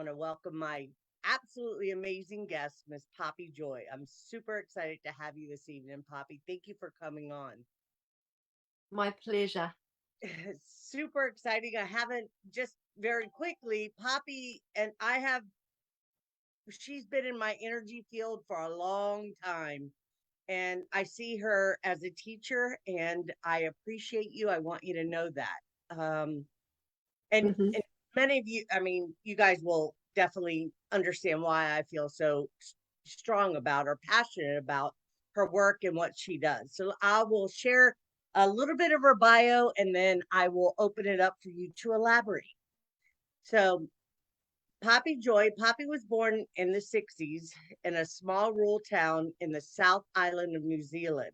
to welcome my absolutely amazing guest, Miss Poppy Joy. I'm super excited to have you this evening, Poppy. Thank you for coming on. My pleasure. Super exciting. I haven't just very quickly, Poppy and I have, she's been in my energy field for a long time. And I see her as a teacher, and I appreciate you. I want you to know that. Hmm. And many of you, I mean, you guys will definitely understand why I feel so strong about or passionate about her work and what she does. So I will share a little bit of her bio, and then I will open it up for you to elaborate. So Poppy Joy, Poppy was born in the 60s in a small rural town in the South Island of New Zealand.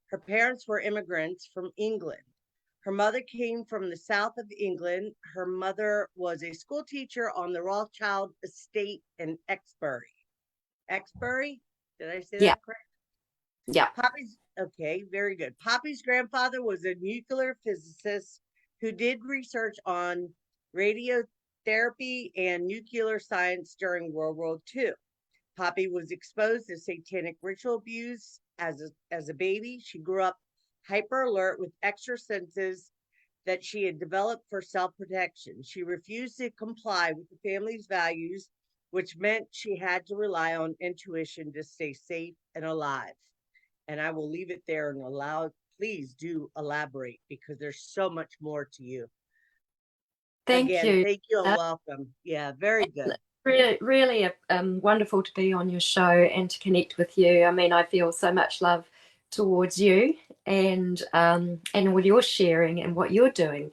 Her parents were immigrants from England. Her mother came from the south of England. Her mother was a school teacher on the Rothschild Estate in Exbury. Exbury? Did I say Yeah, that correct? yeah. Poppy's, okay, very good. Poppy's grandfather was a nuclear physicist who did research on radiotherapy and nuclear science during World War II. Poppy was exposed to satanic ritual abuse as a baby. She grew up hyper alert with extra senses that she had developed for self protection. She refused to comply with the family's values, which meant she had to rely on intuition to stay safe and alive. And I will leave it there and allow, please do elaborate because there's so much more to you. Thank Again, you. thank you and Uh, welcome. Yeah, very good. Really, really wonderful to be on your show and to connect with you. I mean, I feel so much love towards you and what you're sharing and what you're doing.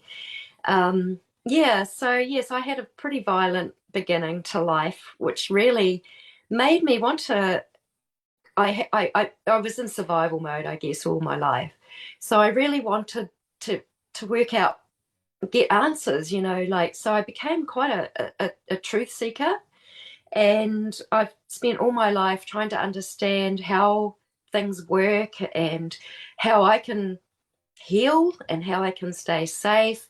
Yeah, so yes, I had a pretty violent beginning to life, which really made me want to. I was in survival mode, I guess, all my life. So I really wanted to to work out, get answers, like, so I became quite a truth seeker. And I've spent all my life trying to understand how things work and how I can heal and how I can stay safe.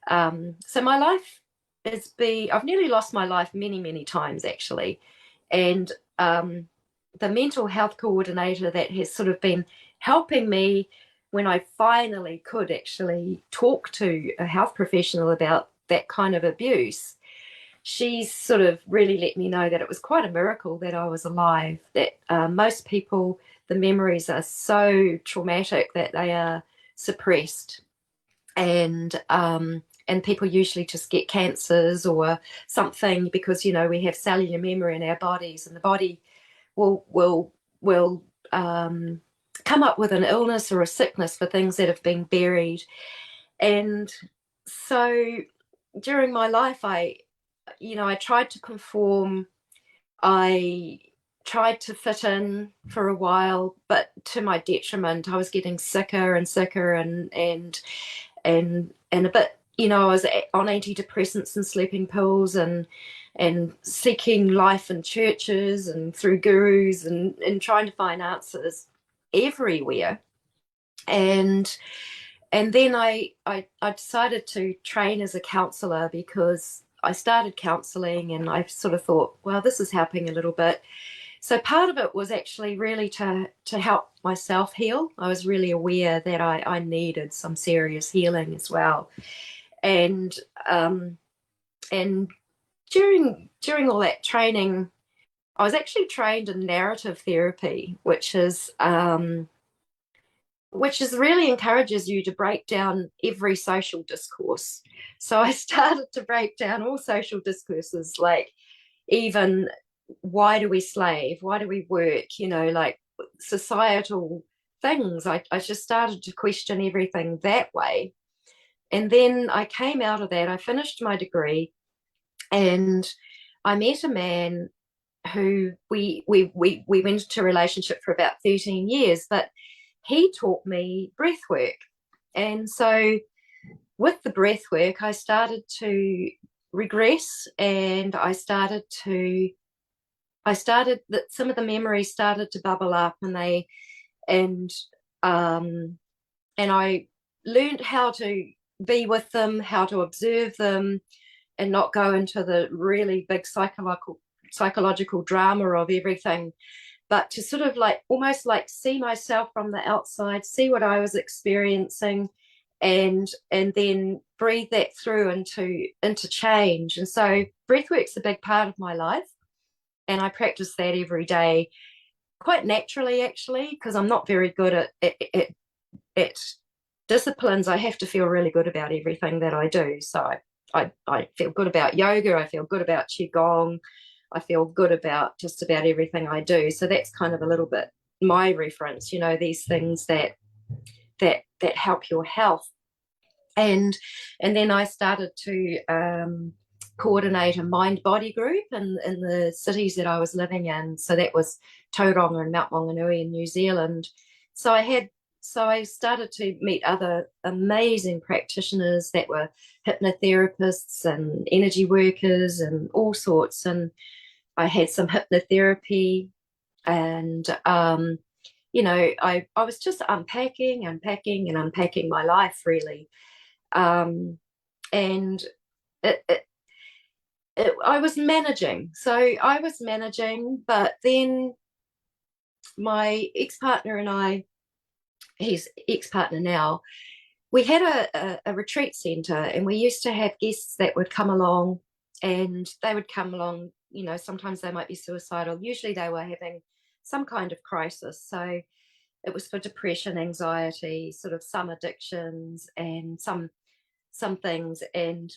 So my life I've nearly lost my life many, many times actually. And the mental health coordinator that has sort of been helping me when I finally could actually talk to a health professional about that kind of abuse, she's sort of really let me know that it was quite a miracle that I was alive, that most people, the memories are so traumatic that they are suppressed. And people usually just get cancers or something because, we have cellular memory in our bodies, and the body will come up with an illness or a sickness for things that have been buried. And so during my life, I tried to conform. I tried to fit in for a while, but to my detriment. I was getting sicker and sicker, and a bit. I was on antidepressants and sleeping pills, and seeking life in churches and through gurus, and trying to find answers everywhere. And then I decided to train as a counselor because I started counseling and I sort of thought, well, this is helping a little bit. So part of it was actually really to help myself heal. I was really aware that I needed some serious healing as well. And and during all that training, I was actually trained in narrative therapy, which is really encourages you to break down every social discourse. So I started to break down all social discourses, like even why do we slave? Why do we work? Like societal things. I just started to question everything that way. And then I came out of that. I finished my degree, and I met a man who we went into a relationship for about 13 years, but he taught me breath work. And so with the breath work, I started to regress, and I started that some of the memories started to bubble up, and um and I learned how to be with them, how to observe them, and not go into the really big psychological drama of everything, but to sort of like almost like see myself from the outside, see what I was experiencing, and then breathe that through into change. And so breathwork's a big part of my life, and I practice that every day quite naturally, actually, because I'm not very good at disciplines. I have to feel really good about everything that I do. So I feel good about yoga. I feel good about qigong. I feel good about just about everything I do. So that's kind of a little bit my reference, these things that help your health. And then I started to coordinate a mind body group in the cities that I was living in. So that was Tauranga and Mount Maunganui in New Zealand. So I started to meet other amazing practitioners that were hypnotherapists and energy workers and all sorts. And I had some hypnotherapy, and I was just unpacking my life, really. And I was managing. So I was managing, but then my ex-partner and I, he's ex-partner now, we had a retreat center, and we used to have guests that would come along, and they would come along, sometimes they might be suicidal. Usually they were having some kind of crisis. So it was for depression, anxiety, sort of some addictions and some things. And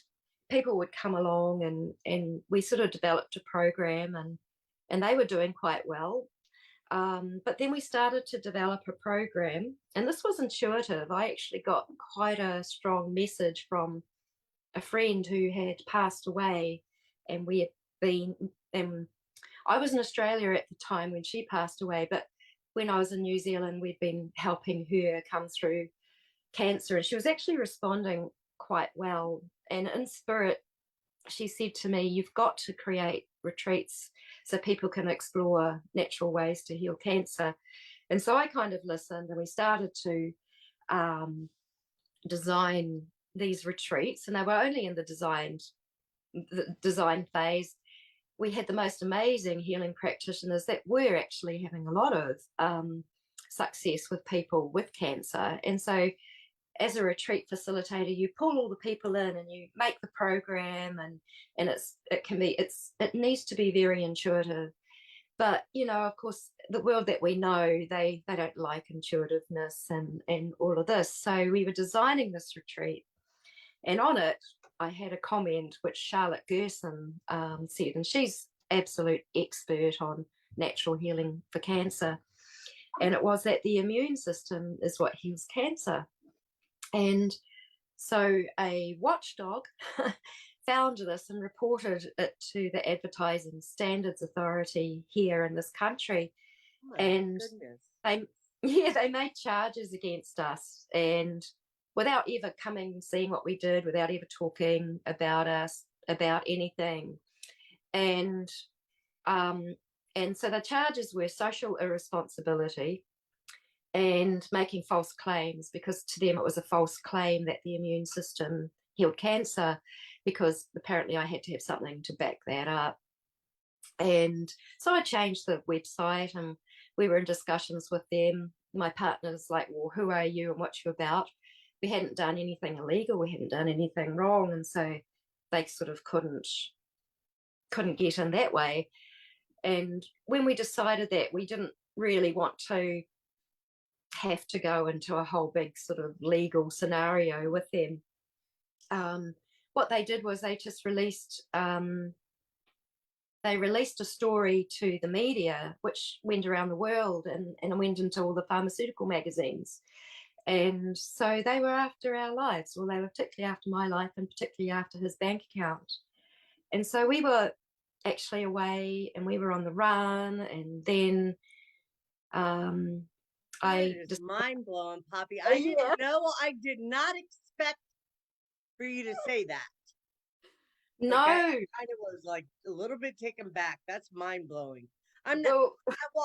people would come along, and we sort of developed a program, and they were doing quite well. But then we started to develop a program, and this was intuitive. I actually got quite a strong message from a friend who had passed away, and we had been, I was in Australia at the time when she passed away, but when I was in New Zealand, we'd been helping her come through cancer, and she was actually responding quite well. And in spirit, she said to me, "You've got to create retreats so people can explore natural ways to heal cancer." And so I kind of listened, and we started to design these retreats, and they were only in the design phase. We had the most amazing healing practitioners that were actually having a lot of success with people with cancer. And so as a retreat facilitator, you pull all the people in and you make the program, and it needs to be very intuitive. But of course, the world that we know, they don't like intuitiveness and all of this. So we were designing this retreat, and on it I had a comment which Charlotte Gerson said, and she's absolute expert on natural healing for cancer, and it was that the immune system is what heals cancer. And so a watchdog found this and reported it to the Advertising Standards Authority here in this country. Oh, and goodness. they made charges against us, and without ever coming and seeing what we did, without ever talking about us, about anything. And so the charges were social irresponsibility and making false claims, because to them it was a false claim that the immune system healed cancer, because apparently I had to have something to back that up. And so I changed the website, and we were in discussions with them. My partner's like, "Well, who are you and what you about?" We hadn't done anything illegal, we hadn't done anything wrong, and so they sort of couldn't get in that way. And when we decided that we didn't really want to have to go into a whole big sort of legal scenario with them, what they did was they just released a story to the media, which went around the world and went into all the pharmaceutical magazines. And so they were after our lives. Well, they were particularly after my life, and particularly after his bank account. And so we were actually away, and we were on the run. And then It is mind blowing, Poppy. I didn't know. I did not expect for you to say that. No. Like, I kind of was like a little bit taken back. That's mind blowing. I'm not.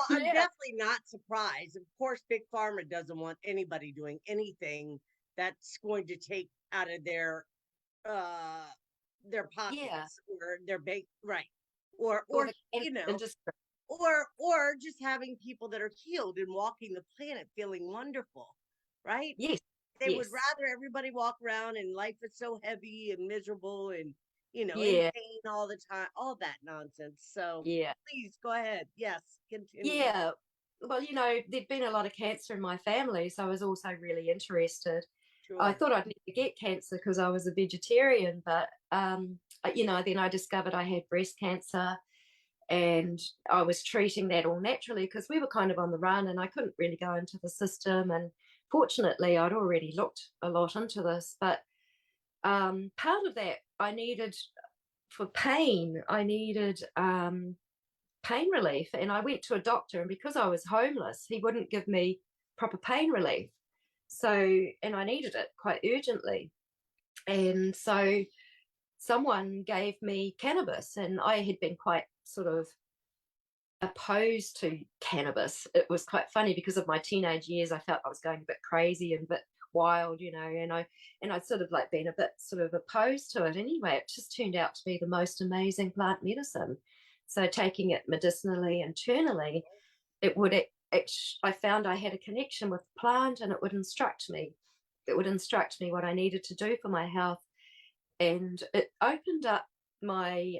I'm definitely not surprised. Of course, Big Pharma doesn't want anybody doing anything that's going to take out of their their Yeah. pockets or their bank, right? Or Or the cancer industry. or just having people that are healed and walking the planet feeling wonderful, right? Yes. They would Yes. rather everybody walk around and life is so heavy and miserable and in Yeah. pain all the time, all that nonsense. So Yeah. please go ahead. Yes, continue. Yeah. Well, there'd been a lot of cancer in my family, so I was also really interested. I Sure. thought I'd never get cancer because I was a vegetarian, but then I discovered I had breast cancer, and I was treating that all naturally because we were kind of on the run, and I couldn't really go into the system. And fortunately, I'd already looked a lot into this, but part of that I needed for pain. I needed pain relief. And I went to a doctor, and because I was homeless, he wouldn't give me proper pain relief. So, and I needed it quite urgently. And so someone gave me cannabis, and I had been quite sort of opposed to cannabis. It was quite funny because of my teenage years. I felt I was going a bit crazy and a bit wild, and I'd sort of like been a bit sort of opposed to it. Anyway, it just turned out to be the most amazing plant medicine. So taking it medicinally internally, it would I found I had a connection with the plant, and it would instruct me. It would instruct me what I needed to do for my health, and it opened up my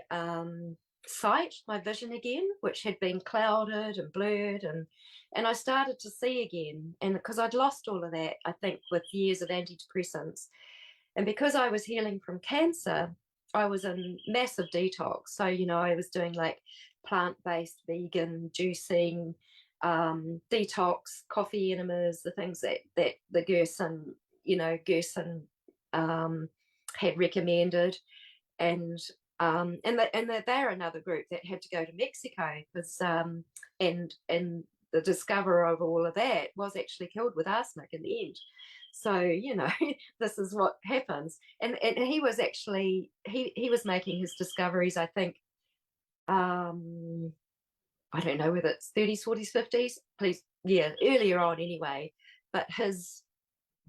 sight, my vision again, which had been clouded and blurred, and I started to see again. And because I'd lost all of that, I think, with years of antidepressants, and because I was healing from cancer, I was in massive detox. So I was doing like plant-based vegan juicing, detox, coffee enemas, the things that the Gerson um, had recommended, and they're another group that had to go to Mexico because and the discoverer of all of that was actually killed with arsenic in the end. So this is what happens. And he was actually he was making his discoveries, I think. I don't know whether it's 30s, 40s, 50s. Please, yeah, earlier on anyway. But his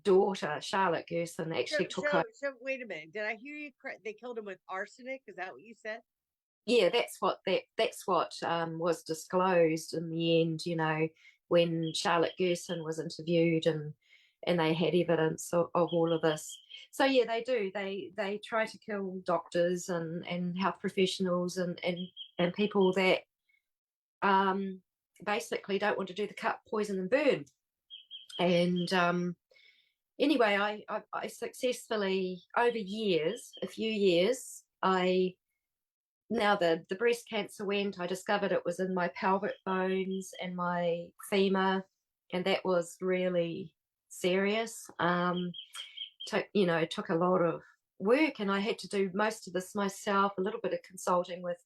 daughter, Charlotte Gerson, So actually took so over. so wait a minute. Did I hear you correct? They killed him with arsenic. Is that what you said? Yeah, that's what was disclosed in the end. When Charlotte Gerson was interviewed, and they had evidence of all of this. So yeah, they do. They try to kill doctors and health professionals and people that um, basically don't want to do the cut, poison, and burn. And anyway, I successfully, over years, a few years, now the breast cancer went. I discovered it was in my pelvic bones and my femur, and that was really serious. Took a lot of work, and I had to do most of this myself. A little bit of consulting with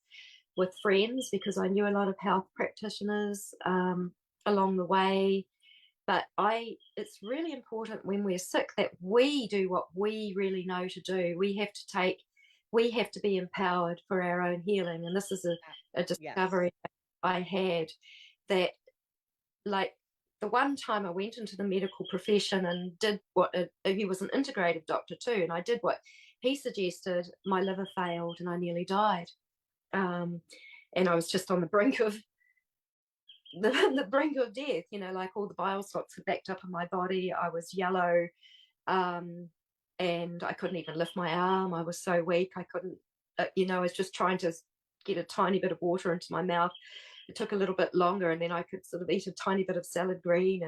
friends because I knew a lot of health practitioners along the way. But it's really important when we're sick that we do what we really know to do. We have to be empowered for our own healing. And this is a Yes. discovery I had that, like, the one time I went into the medical profession and did what he was an integrative doctor too, and I did what he suggested. My liver failed, and I nearly died. Um, and I was just on the brink of the brink of death. Like all the bile salts had backed up in my body. I was yellow, um, and I couldn't even lift my arm. I was so weak. I couldn't, I was just trying to get a tiny bit of water into my mouth. It took a little bit longer, and then I could sort of eat a tiny bit of salad green,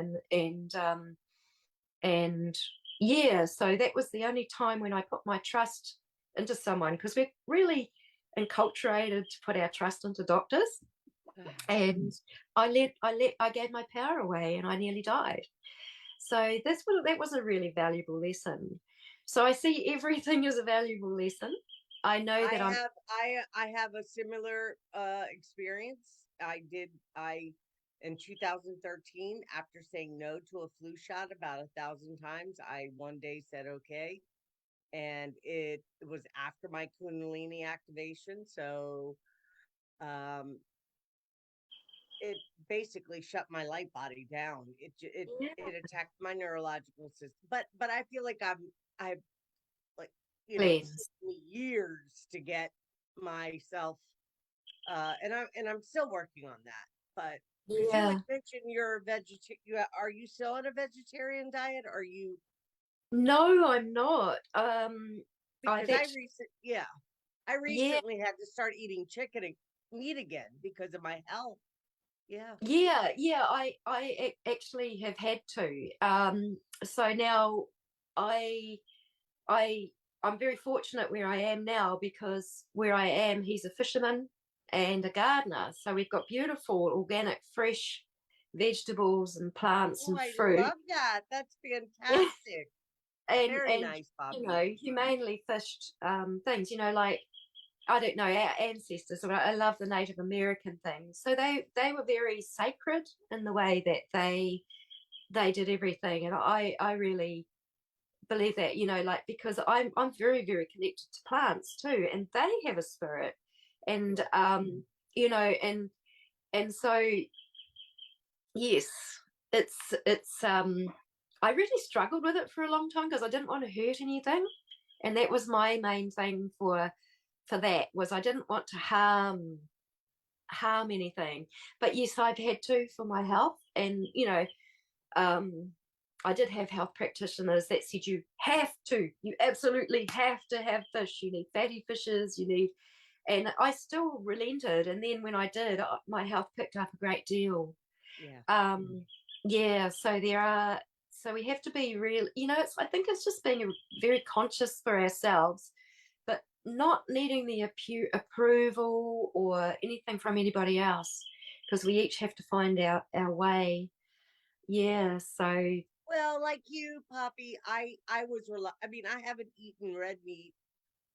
and yeah. So that was the only time when I put my trust into someone, because we're really enculturated to put our trust into doctors. And I gave my power away, and I nearly died. So that was a really valuable lesson. So I see everything as a valuable lesson. I know that I'm I have a similar experience. I in 2013, after saying no to a flu shot about 1,000 times, I one day said okay, and it was after my Kundalini activation. So um it basically shut my light body down. yeah, It attacked my neurological system. But I feel like I like It's cleanse. taken me years to get myself, and I'm still working on that. But because you had Yeah. mentioned you're a vegetarian, are you still on a vegetarian diet? Or are you? No, I'm not. I've Because actually, I yeah, recently had to start eating meat again because of my health. Yeah. yeah. Actually have had to. So now I I I'm very fortunate where I am now because where I am, he's a fisherman and a gardener. So we've got beautiful, organic, fresh vegetables and plants Oh, and I fruit. love that. That's fantastic. Very And nice, Poppy. humanely fished things, like I don't know, our ancestors. I love the Native American things. So they were very sacred in the way that they did everything. And I really believe that, because I'm very, very connected to plants too, and they have a spirit. And Yeah. you know, and so yes, it's I really struggled with it for a long time because I didn't want to hurt anything. And that was my main thing for that, was I didn't want to harm anything. But yes, I've had to for my health. And um I did have health practitioners that said you absolutely have to have fish. You need fatty fishes, and I still relented. And then when I did, my health picked up a great deal. Yeah. um yeah, so we have to be real. I think it's just being very conscious for ourselves, but not needing the approval or anything from anybody else, because we each have to find our way. Yeah, so Well, like you, Poppy, I was I mean, I haven't eaten red meat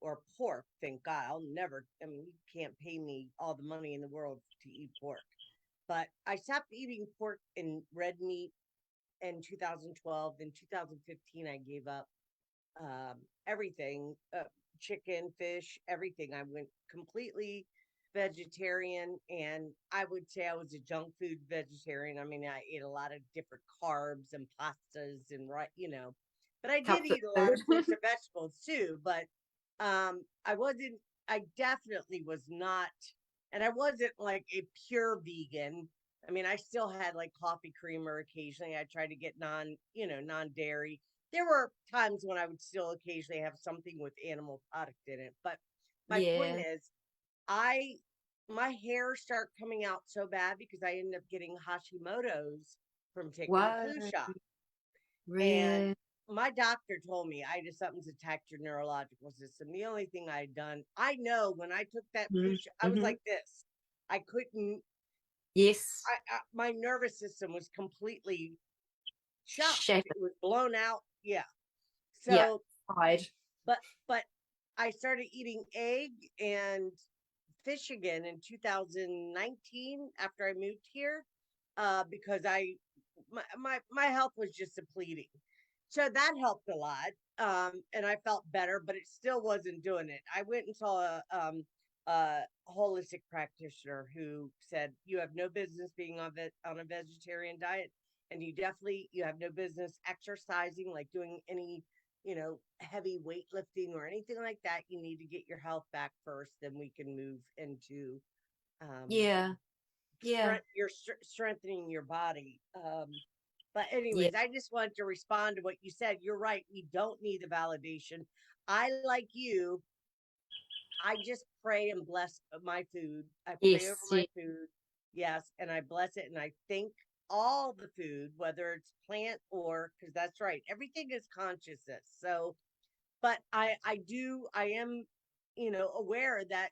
or pork. Thank God. I'll never. I mean, you can't pay me all the money in the world to eat pork. But I stopped eating pork and red meat in 2012. In 2015, I gave up everything, chicken, fish, everything. I went completely vegetarian, and I would say I was a junk food vegetarian. I mean, I ate a lot of different carbs and pastas and but I did comfort eat a lot food. of fruits and vegetables too. But I wasn't. I definitely was not, and I wasn't like a pure vegan. I mean, I still had like coffee creamer occasionally. I tried to get non dairy. There were times when I would still occasionally have something with animal product in it. But my point Yeah. is, I my hair started coming out so bad because I ended up getting Hashimoto's from taking the Wow. flu shot. And Yeah. my doctor told me, I just something's attacked your neurological system. The only thing I had done, I know when I took that flu shot, I was Mm-hmm. like this. I couldn't. Yes. My nervous system was completely shot. Shattered. It was blown out. Yeah. Yeah. So, Fried. but I started eating egg and fish again in 2019 after I moved here, because my health was just depleting. So that helped a lot, and I felt better, but it still wasn't doing it. I went and saw a holistic practitioner who said you have no business being on a vegetarian diet, and you have no business exercising, like doing any heavy weightlifting or anything like that. You need to get your health back first, then we can move into um Yeah. Yeah. strengthening your body. But Yeah. anyways, I just wanted to respond to what you said. You're right, we don't need the validation. I, like you, I just pray and bless my food. I pray over Yes. my Yeah. food. Yes, and I bless it, and I thank all the food, whether it's plant or, because that's right, everything is consciousness. So, but I am aware that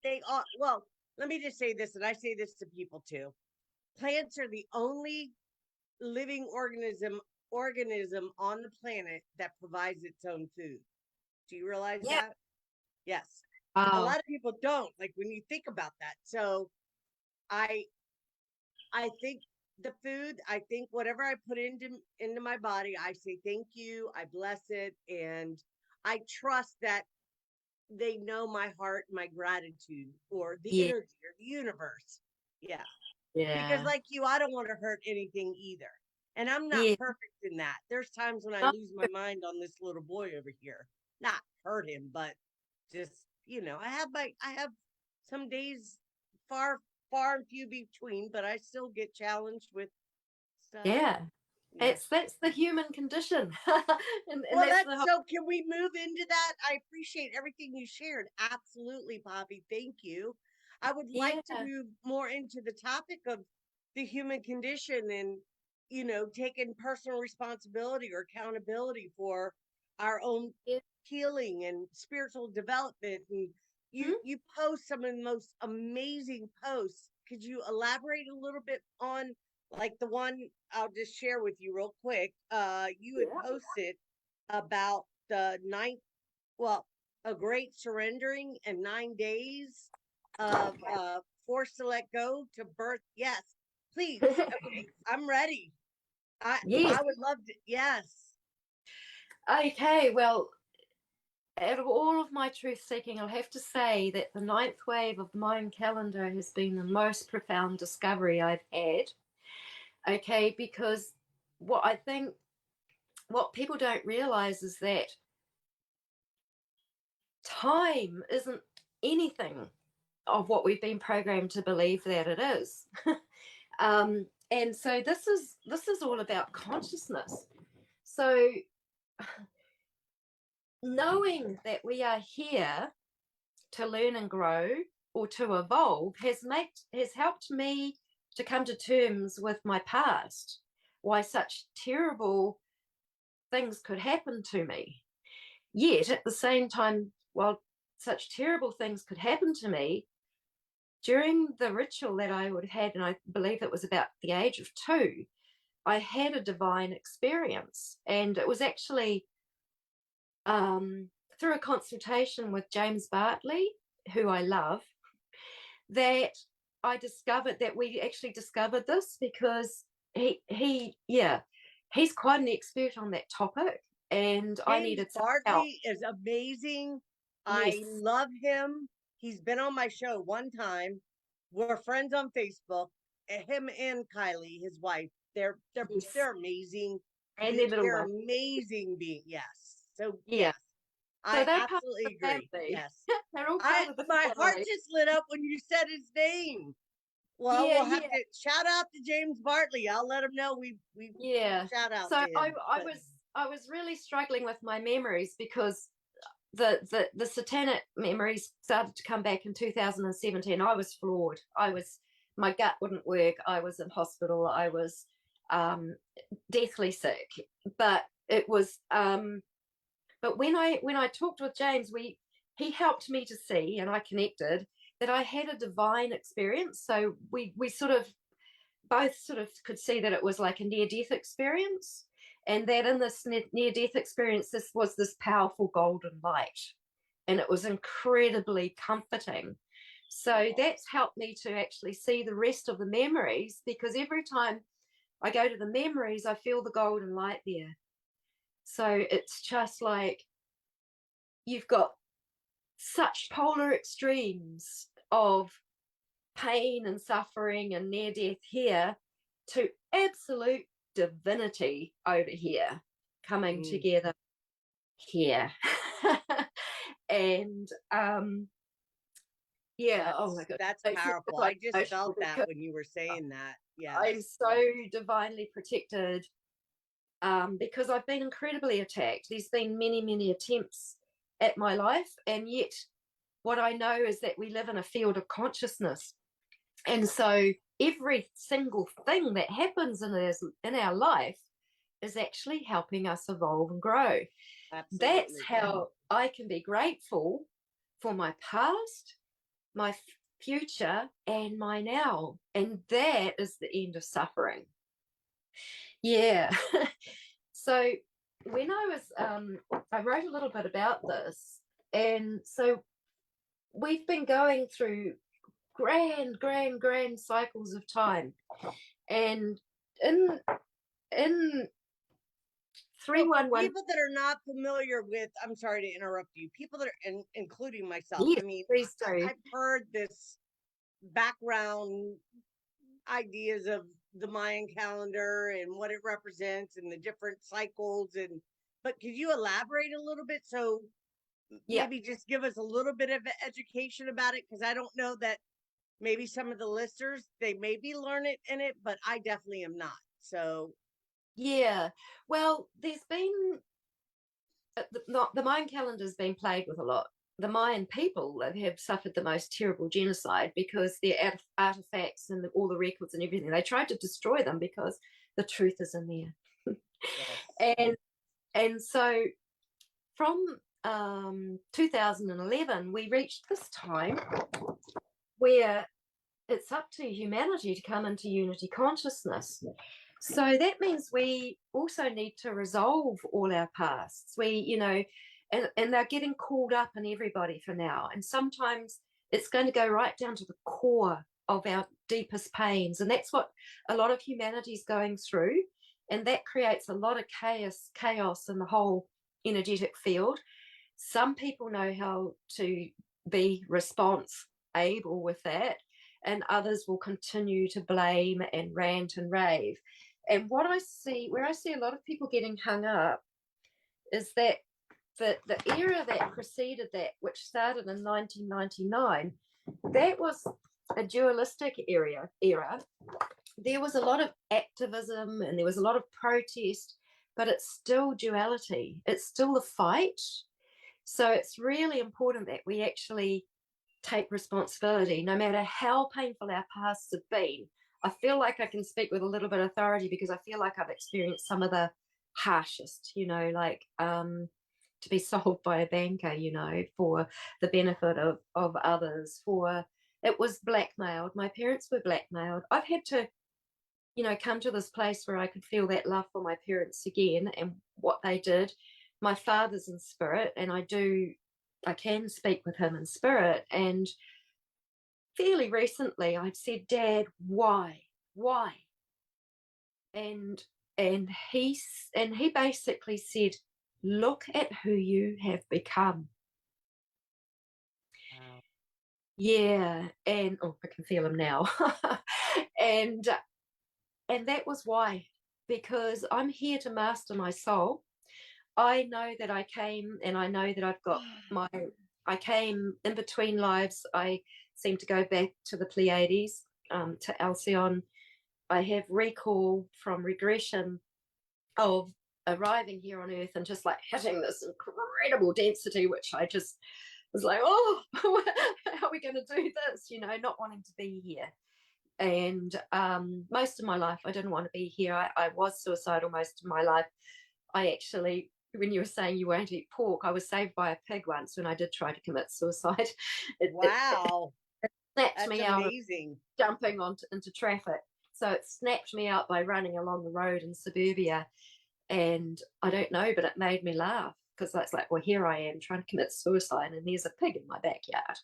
they are, well, let me just say this, and I say this to people too. Plants are the only living organism on the planet that provides its own food. Do you realize Yeah. that? Yes. A Wow. lot of people don't, like when you think about that. So I I think the food, I think whatever I put into my body, I say thank you, I bless it, and I trust that they know my heart, my gratitude, or the Yeah. energy, or the universe. Yeah. Because Yeah. like you, I don't want to hurt anything either. And I'm not Yeah. perfect in that. There's times when I No, lose my mind on this little boy over here. Not hurt him, but just, I have some days far, far and few between, but I still get challenged with stuff. yeah. Yeah. That's the human condition. And Well, that's the that's whole, so. Can we move into that? I appreciate everything you shared. Absolutely, Poppy. Thank you. I would like to yeah. move more into the topic of the human condition and, taking personal responsibility or accountability for our own Yeah. healing and spiritual development. And Hmm? you post some of the most amazing posts. Could you elaborate a little bit on like the one I'll just share with you real quick? You had Yeah. posted about the ninth, well, a great surrendering and 9 days of forced to let go to birth. Yes, please. Okay, I'm ready. I Yes. I would love to. Yes. Okay. Well, out of all of my truth seeking, I'll have to say that the ninth wave of the Mayan calendar has been the most profound discovery I've had. Okay, because what I think what people don't realize is that time isn't anything of what we've been programmed to believe that it is. And so this is all about consciousness. So knowing that we are here to learn and grow or to evolve has helped me to come to terms with my past, why such terrible things could happen to me. Yet at the same time, while such terrible things could happen to me, during the ritual that I would have had, and I believe it was about the age of 2, I had a divine experience. And it was actually through a consultation with James Bartley, who I love, that I discovered that we actually discovered this because he's quite an expert on that topic, and I James needed some help. Bartley is amazing. I Yes, love him. He's been on my show one time. We're friends on Facebook. Him and Kylie, his wife, yes, they're amazing. and their little They're one. amazing being. Yes. So Yeah, yes, so I they're part of absolutely the agree. family. Yes. They're all I part of the My heart family. just lit up when you said his name. Well, Yeah, we'll have yeah, to shout out to James Bartley. I'll let him know we yeah. shout out So to I, him. I But was I was really struggling with my memories because the satanic memories started to come back in 2017. I was floored. My gut wouldn't work. I was in hospital. I was um, deathly sick. But it was but when I talked with James, he helped me to see, and I connected that I had a divine experience. So we sort of both sort of could see that it was like a near death experience, and that in this near death experience, this was this powerful golden light, and it was incredibly comforting. So that's helped me to actually see the rest of the memories, because every time I go to the memories, I feel the golden light there. So it's just like you've got such polar extremes of pain and suffering and near death here to absolute divinity over here coming mm, together here. And yeah, oh my god, that's it feels powerful. I quite just emotional felt that because when you were saying that. I'm Yes. so divinely protected, because I've been incredibly attacked. There's been many attempts at my life, and yet what I know is that we live in a field of consciousness. And so every single thing that happens in our life is actually helping us evolve and grow. That's Absolutely. how I can be grateful for my past, my future, and my now. And that is the end of suffering. Yeah. So when I wrote a little bit about this. And so we've been going through grand cycles of time. And in in So for 311, people that are not familiar with, I'm sorry to interrupt you, people that are including myself. yes, I mean, please do. I've heard this background ideas of the Mayan calendar and what it represents and the different cycles. And but could you elaborate a little bit? So Yeah. maybe just give us a little bit of education about it, because I don't know that maybe some of the listeners, they maybe learn it in it, but I definitely am not. So Yeah. Well, there's been the Mayan calendar's been played with a lot. The Mayan people have suffered the most terrible genocide because their artifacts and all the records and everything, they tried to destroy them because the truth is in there. yes. And so from 2011, we reached this time where it's up to humanity to come into unity consciousness. So that means we also need to resolve all our pasts. And they're getting called up in everybody for now. And sometimes it's going to go right down to the core of our deepest pains. And that's what a lot of humanity is going through. And that creates a lot of chaos in the whole energetic field. Some people know how to be response able with that, and others will continue to blame and rant and rave. And where I see a lot of people getting hung up is that the era that preceded that, which started in 1999, that was a dualistic era. There was a lot of activism and there was a lot of protest, but it's still duality. It's still the fight. So it's really important that we actually take responsibility, no matter how painful our pasts have been. I feel like I can speak with a little bit of authority because I feel like I've experienced some of the harshest, like to be sold by a banker, for the benefit of others, it was blackmailed. My parents were blackmailed. I've had to, come to this place where I could feel that love for my parents again and what they did. My father's in spirit, and I can speak with him in spirit. And fairly recently I've said, Dad, why? And he basically said, look at who you have become. Wow. Yeah. And I can feel him now. and that was why, because I'm here to master my soul. I know that I came, and I know that I came in between lives. I seem to go back to the Pleiades, to Alcyone. I have recall from regression of arriving here on Earth and just like hitting this incredible density, which I just was like, oh, how are we going to do this? Not wanting to be here. And most of my life, I didn't want to be here. I was suicidal most of my life. I actually, when you were saying you won't eat pork, I was saved by a pig once when I did try to commit suicide. Wow. It snapped That's me out of amazing. jumping into traffic. So it snapped me out by running along the road in suburbia. And I don't know, but it made me laugh because it's like, well, here I am trying to commit suicide and there's a pig in my backyard.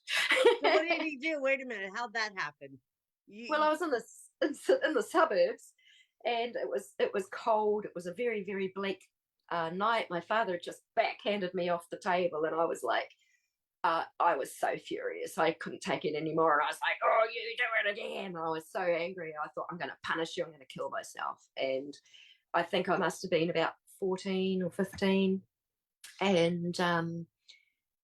So what did he do? Wait a minute. How'd that happen? Well, I was in the suburbs, and it was cold. It was a very, very bleak night. My father just backhanded me off the table, and I was like, I was so furious. I couldn't take it anymore. And I was like, oh, you do it again. And I was so angry. I thought, I'm going to punish you. I'm going to kill myself. And I think I must have been about 14 or 15. And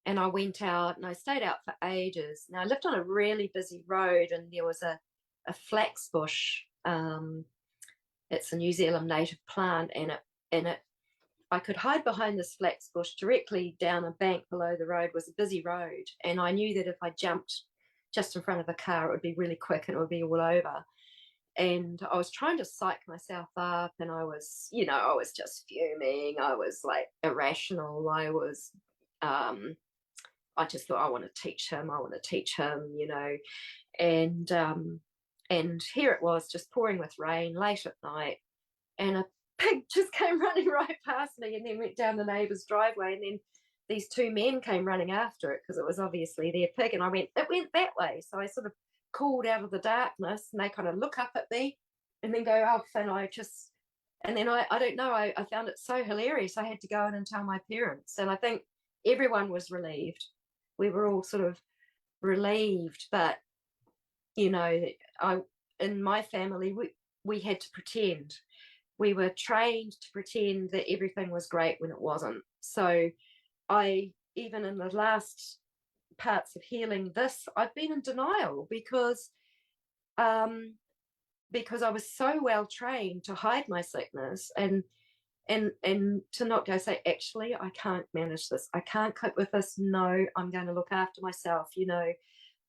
I went out and I stayed out for ages. Now I lived on a really busy road, and there was a flax bush. It's a New Zealand native plant, and I could hide behind this flax bush. Directly down a bank below the road was a busy road, and I knew that if I jumped just in front of a car, it would be really quick and it would be all over. And I was trying to psych myself up, and I was just fuming. I was like irrational. I just thought, I want to teach him, and here it was, just pouring with rain late at night, and a pig just came running right past me and then went down the neighbour's driveway, and then these two men came running after it because it was obviously their pig, and it went that way. So I sort of called out of the darkness, and they kind of look up at me and then go off, and then I don't know, I found it so hilarious. I had to go in and tell my parents, and I think everyone was relieved. We were all sort of relieved, but in my family, we had to pretend. We were trained to pretend that everything was great when it wasn't. So I, even in the last parts of healing this, I've been in denial because I was so well trained to hide my sickness and to not go say, actually, I can't manage this. I can't cope with this. No, I'm going to look after myself,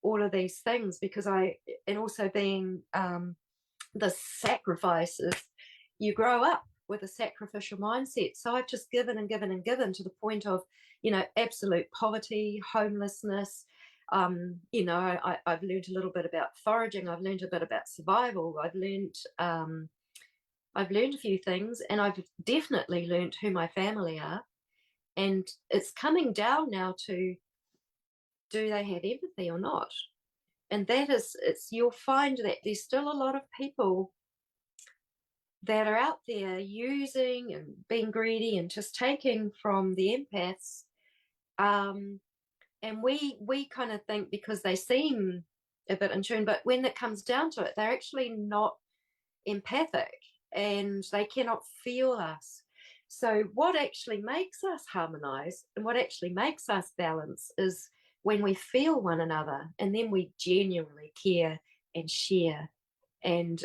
all of these things, because and also being the sacrifices, you grow up with a sacrificial mindset. So I've just given and given and given to the point of, absolute poverty, homelessness. I've learned a little bit about foraging. I've learned a bit about survival. I've learned a few things, and I've definitely learned who my family are. And it's coming down now to, do they have empathy or not? And you'll find that there's still a lot of people that are out there using and being greedy and just taking from the empaths. And we kind of think because they seem a bit in tune, but when it comes down to it, they're actually not empathic and they cannot feel us. So what actually makes us harmonize and what actually makes us balance is when we feel one another, and then we genuinely care and share and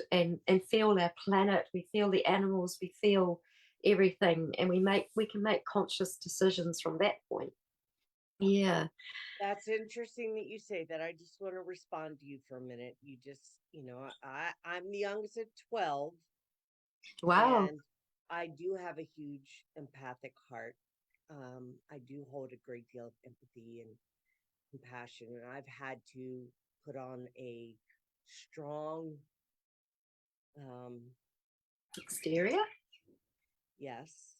feel our planet, we feel the animals, we feel everything, and we can make conscious decisions from that point. Yeah. That's interesting that you say that. I just want to respond to you for a minute. You just, I'm the youngest at 12. Wow. And I do have a huge empathic heart. I do hold a great deal of empathy and compassion, and I've had to put on a strong exterior, yes,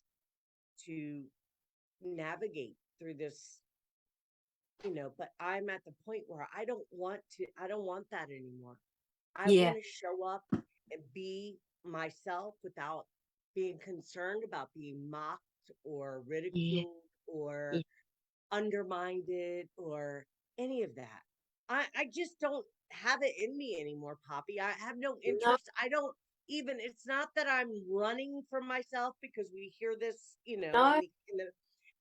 to navigate through this, but I'm at the point where I don't want that anymore. I want to show up and be myself without being concerned about being mocked or ridiculed or undermined or any of that. I just don't have it in me anymore, Poppy. I have no interest. I don't even, it's not that I'm running from myself, because we hear this,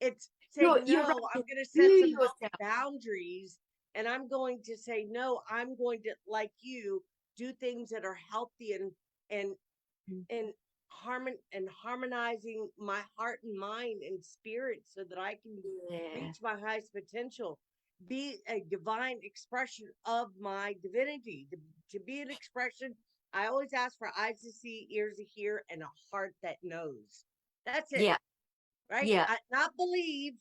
it's saying, no, I'm going to set some boundaries, and I'm going to say, no, I'm going to, like you, do things that are healthy and harmonizing my heart and mind and spirit, so that I can reach my highest potential, be a divine expression of my divinity, to be an expression. I always ask for eyes to see, ears to hear, and a heart that knows. That's it. Yeah. Right? Yeah. Not believe,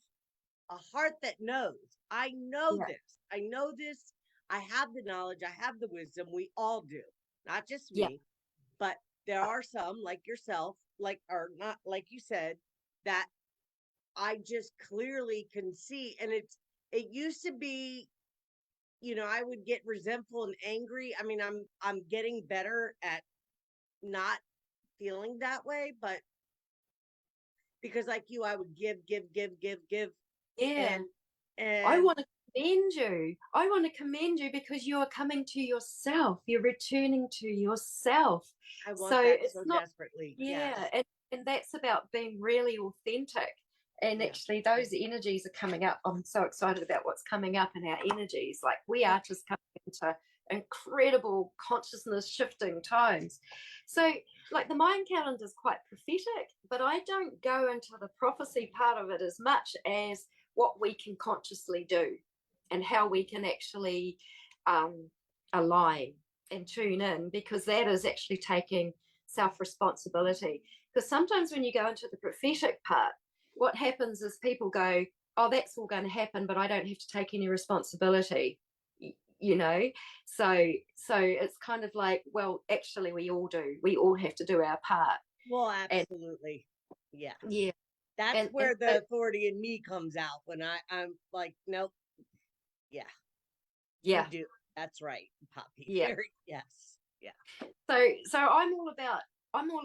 a heart that knows. I know this. I know this. I have the knowledge. I have the wisdom. We all do. Not just me, but there are some like yourself, or not, like you said, that I just clearly can see. And it used to be, I would get resentful and angry. I mean, I'm getting better at not feeling that way, but because like you, I would give. Yeah. And I want to commend you. I want to commend you because you are coming to yourself. You're returning to yourself. I want that so desperately. Yeah. Yes. And that's about being really authentic. And actually those energies are coming up. I'm so excited about what's coming up in our energies. Like we are just coming into incredible consciousness shifting times. So like the mind calendar is quite prophetic, but I don't go into the prophecy part of it as much as what we can consciously do and how we can actually align and tune in, because that is actually taking self-responsibility. Because sometimes when you go into the prophetic part, what happens is people go, oh, that's all going to happen, but I don't have to take any responsibility, so it's kind of like, well, actually we all do. We all have to do our part. Well, absolutely. Yeah. That's where the authority in me comes out, when I'm like, nope. Yeah. You do. That's right, Poppy. Yeah. Yes. Yeah. So I'm all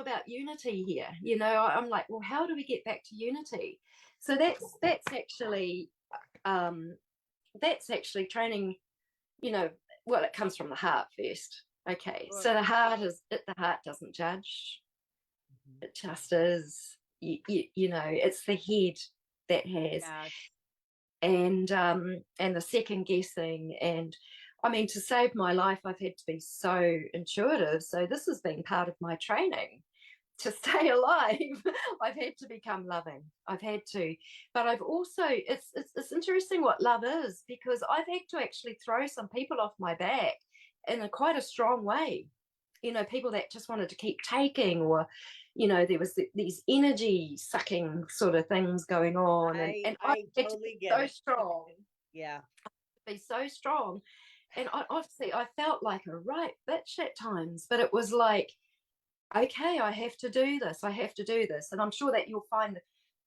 about unity here. I'm like, well, how do we get back to unity? So that's actually training, well, it comes from the heart first. Okay, Sure. so the heart doesn't judge. Mhm. It just is. You know, it's the head that has, Yes. and the second guessing. And I mean, to save my life, I've had to be so intuitive. So this has been part of my training to stay alive. I've had to become loving. I've had to, but I've also, it's interesting what love is, because I've had to actually throw some people off my back in a quite a strong way. You know, people that just wanted to keep taking, or, you know, there was these energy sucking sort of things going on, and I I had to be totally get so it. strong, Yeah. be so strong. And honestly, I felt like a right bitch at times, but it was like, okay, I have to do this. I have to do this. And I'm sure that you'll find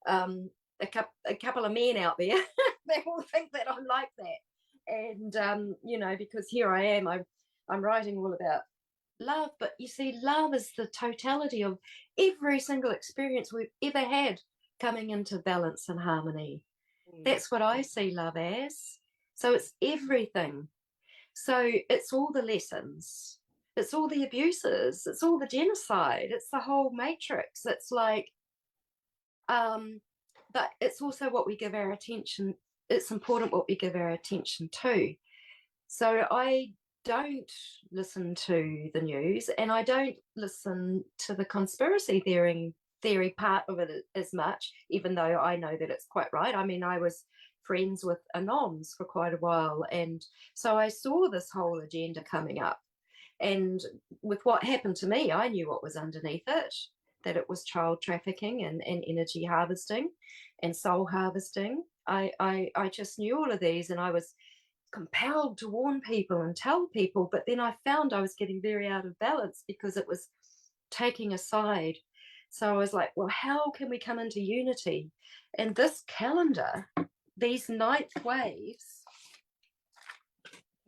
um, a couple of men out there that will think that I'm like that. And, you know, because here I am, I'm writing all about love. But you see, love is the totality of every single experience we've ever had coming into balance and harmony. Mm. That's what I see love as. So it's everything. So it's all the lessons, it's all the abuses, it's all the genocide, it's the whole matrix. It's like, um, but it's also what we give our attention. It's important what we give our attention to. So I don't listen to the news, and I don't listen to the conspiracy theory part of it as much, even though I know that it's quite right. I mean, I was friends with anoms for quite a while, and so I saw this whole agenda coming up. And with what happened to me, I knew what was underneath it, that it was child trafficking and energy harvesting and soul harvesting. I just knew all of these, and I was compelled to warn people and tell people, but then I found I was getting very out of balance because it was taking a side. So I was like, well, how can we come into unity? And this calendar, these ninth waves.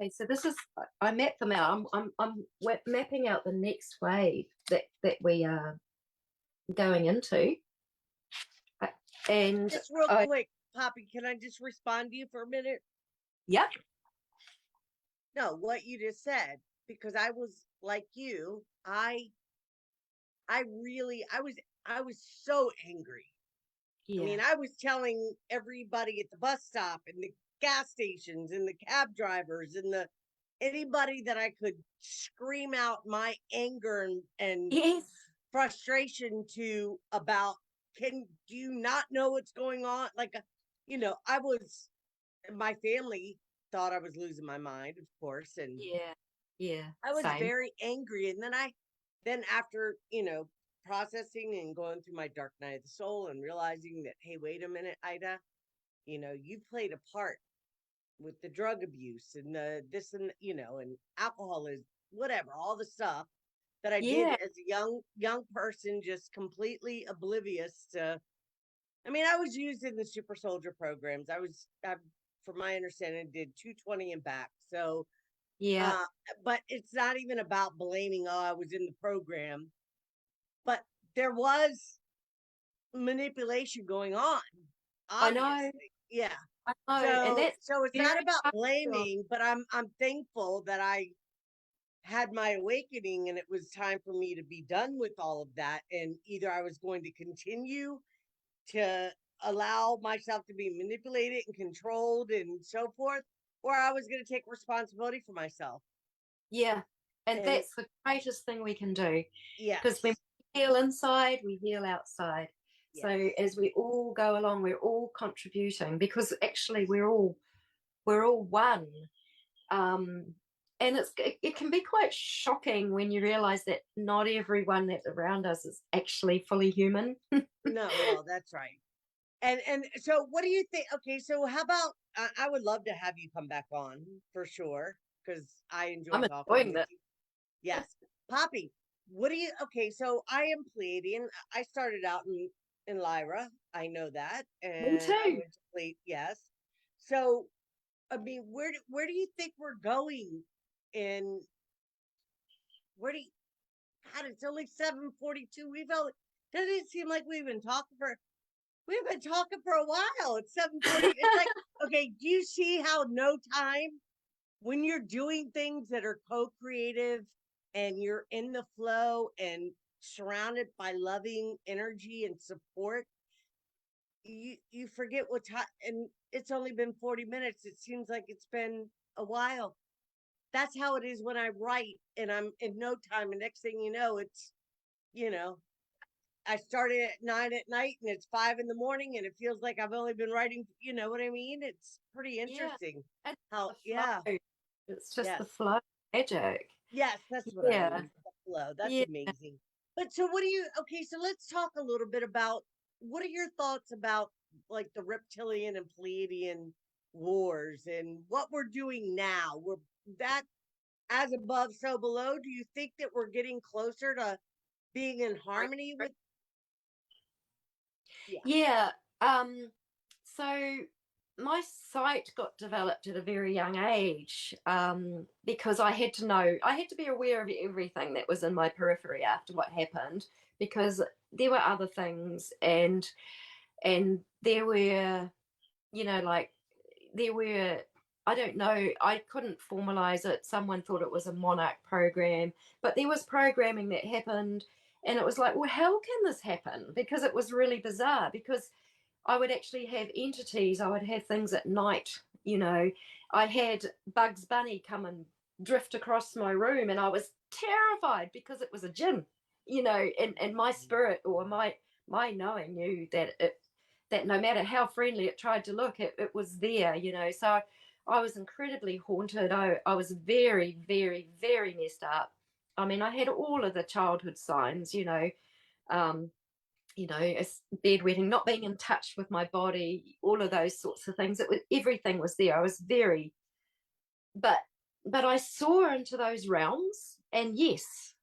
Okay, so this is, I map them out. I'm mapping out the next wave that we are going into. And Just real quick, Poppy, can I just respond to you for a minute? yeah, No, what you just said, because I was like you, I really, I was so angry. I mean, yeah, I was telling everybody at the bus stop and the gas stations and the cab drivers and the anybody that I could scream out my anger and yes, frustration to about, can do you not know what's going on? Like, I was, my family thought I was losing my mind, of course, and yeah, yeah, I was same. very angry. And then after, processing and going through my dark night of the soul and realizing that, hey, wait a minute, Ida, you played a part with the drug abuse and the this and, and alcoholism, whatever, all the stuff that I did Yeah, as a young person, just completely oblivious to. I mean, I was used in the super soldier programs. From my understanding, did 220 and back. So, yeah, uh, but it's not even about blaming. Oh, I was in the program, but there was manipulation going on. I know, Obviously, yeah. I know, and So, that's so it's not very about hard to, blaming, but I'm thankful that I had my awakening and it was time for me to be done with all of that. And either I was going to continue to allow myself to be manipulated and controlled and so forth, or I was going to take responsibility for myself. yeah, and And that's the greatest thing we can do, because when yes, we heal inside, we heal outside. So yes, as we all go along, we're all contributing, because actually we're all one. Um, and it can be quite shocking when you realize that not everyone that's around us is actually fully human. no, well, that's right. And so, what do you think? Okay, so how about I would love to have you come back on for sure because I enjoy I'm talking enjoying with that. you. Yes, Poppy. What do you? Okay, so I am Pleiadian. I started out in Lyra. I know that, Me and I too. went to Pleiad. Yes. So, I mean, where do you think we're going? In where do you? God, it's only 7:42. Doesn't it seem like we've been talking for a while. It's 7:40. It's like, okay, do you see how no time when you're doing things that are co-creative? and you're in the flow and surrounded by loving energy and support, you forget what time, and it's only been 40 minutes. It seems like it's been a while. That's how it is when I write, and I'm in no time, and next thing you know, it's, you know, I started at 9 at night and it's 5 in the morning, and it feels like I've only been writing, you know what I mean? It's pretty Yeah. interesting And how, the yeah, flow. It's just the yes, flow magic. yes, that's what I Yeah. mean. The flow. That's Yeah. amazing. But so what do you, okay, so let's talk a little bit about, what are your thoughts about like the reptilian and Pleiadian wars and what we're doing now? We're that, as above, so below. Do you think that we're getting closer to being in harmony with, yeah. Yeah. So my sight got developed at a very young age, because I had to know, I had to be aware of everything that was in my periphery after what happened, because there were other things, and there were, like, there were, I don't know, I couldn't formalize it. Someone thought it was a monarch program, but there was programming that happened, and it was like, well, how can this happen? Because it was really bizarre, because I would actually have entities. I would have things at night. I had Bugs Bunny come and drift across my room, and I was terrified because it was a jinn. And my spirit, or my knowing, knew that no matter how friendly it tried to look, it was there. So I was incredibly haunted. I was very, very, very messed up. I mean, I had all of the childhood signs. Um, bedwetting, not being in touch with my body, all of those sorts of things. Everything was there. I was very, but I saw into those realms, and yes,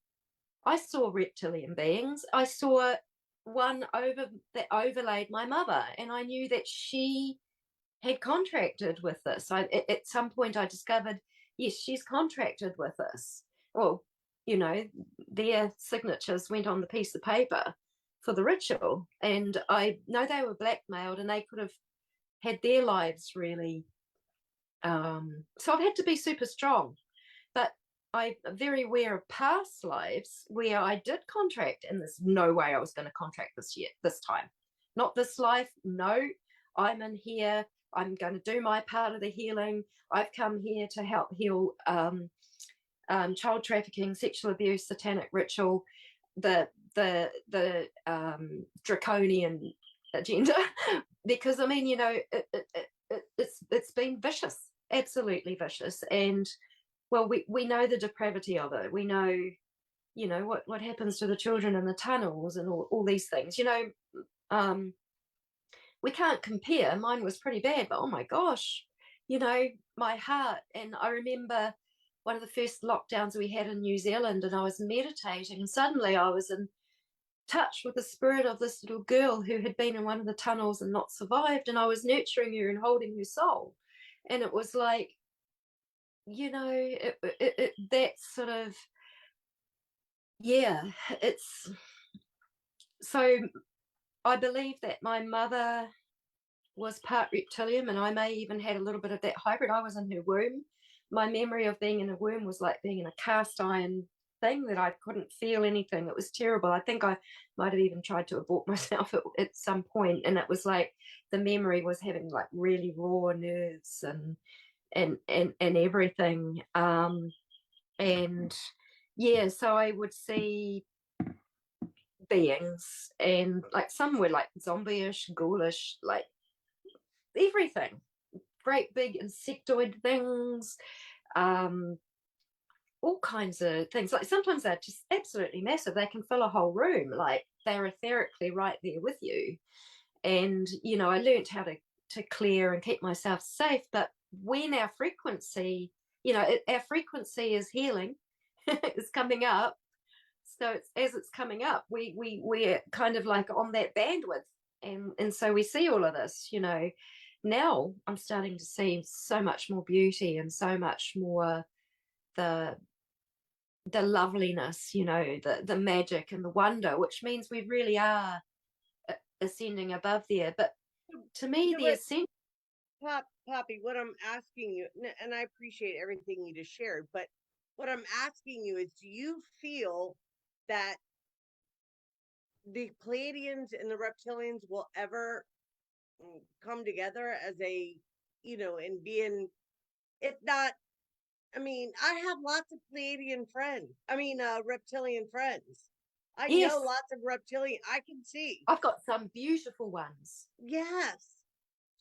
I saw reptilian beings. I saw one that overlaid my mother, and I knew that she had contracted with this. At some point, I discovered, yes, she's contracted with this. Well, their signatures went on the piece of paper for the ritual, and I know they were blackmailed, and they could have had their lives really. So I've had to be super strong, but I'm very aware of past lives where I did contract, and there's no way I was going to contract this time. Not this life. No, I'm in here. I'm going to do my part of the healing. I've come here to help heal child trafficking, sexual abuse, satanic ritual, the draconian agenda, because I mean, it's been vicious, absolutely vicious, and well, we know the depravity of it. We know, what happens to the children in the tunnels and all these things. We can't compare. Mine was pretty bad, but oh my gosh, my heart. And I remember one of the first lockdowns we had in New Zealand, and I was meditating, and suddenly I was in touch with the spirit of this little girl who had been in one of the tunnels and not survived, and I was nurturing her and holding her soul. And it was like, that sort of, yeah, it's so I believe that my mother was part reptilian, and I may even had a little bit of that hybrid. I was in her womb. My memory of being in a womb was like being in a cast iron thing that I couldn't feel anything. It was terrible. I think I might have even tried to abort myself at some point, and it was like the memory was having like really raw nerves and everything. And yeah, so I would see beings, and like some were like zombie-ish, ghoulish, like everything, great big insectoid things, um, all kinds of things. Like sometimes they're just absolutely massive. They can fill a whole room. Like they're etherically right there with you. And I learned how to clear and keep myself safe. But when our frequency, our frequency is healing, is coming up. So as it's coming up, we're kind of like on that bandwidth, and so we see all of this. Now I'm starting to see so much more beauty and so much more the loveliness, the magic and the wonder, which means we really are ascending above there. But to me, No, the but ascent. Poppy, what I'm asking you, and I appreciate everything you just shared, but what I'm asking you is, do you feel that the Pleiadians and the reptilians will ever come together as a, and being, if not, I mean, I have lots of Pleiadian friends. I mean, reptilian friends. I know Yes, lots of reptilian. I can see. I've got some beautiful ones. Yes.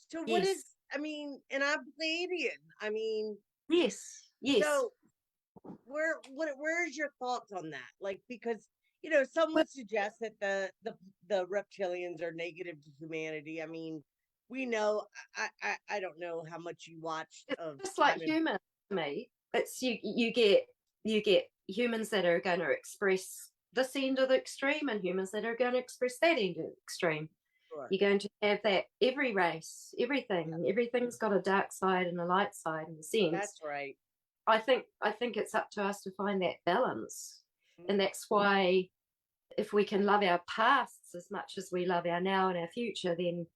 So what is? Yes, I mean, and I'm Pleiadian. I mean, yes, yes. so where's your thoughts on that? Like, because some Well, would suggest that the reptilians are negative to humanity. I mean, we know. I don't know how much you watched it's of just like Simon. humans to me. It's you get humans that are going to express this end of the extreme and humans that are going to express that end of the extreme. Sure. You're going to have that every race, Yeah, everything's got a dark side and a light side in a sense. that's right. I think it's up to us to find that balance. Mhm. And that's why if we can love our pasts as much as we love our now and our future, then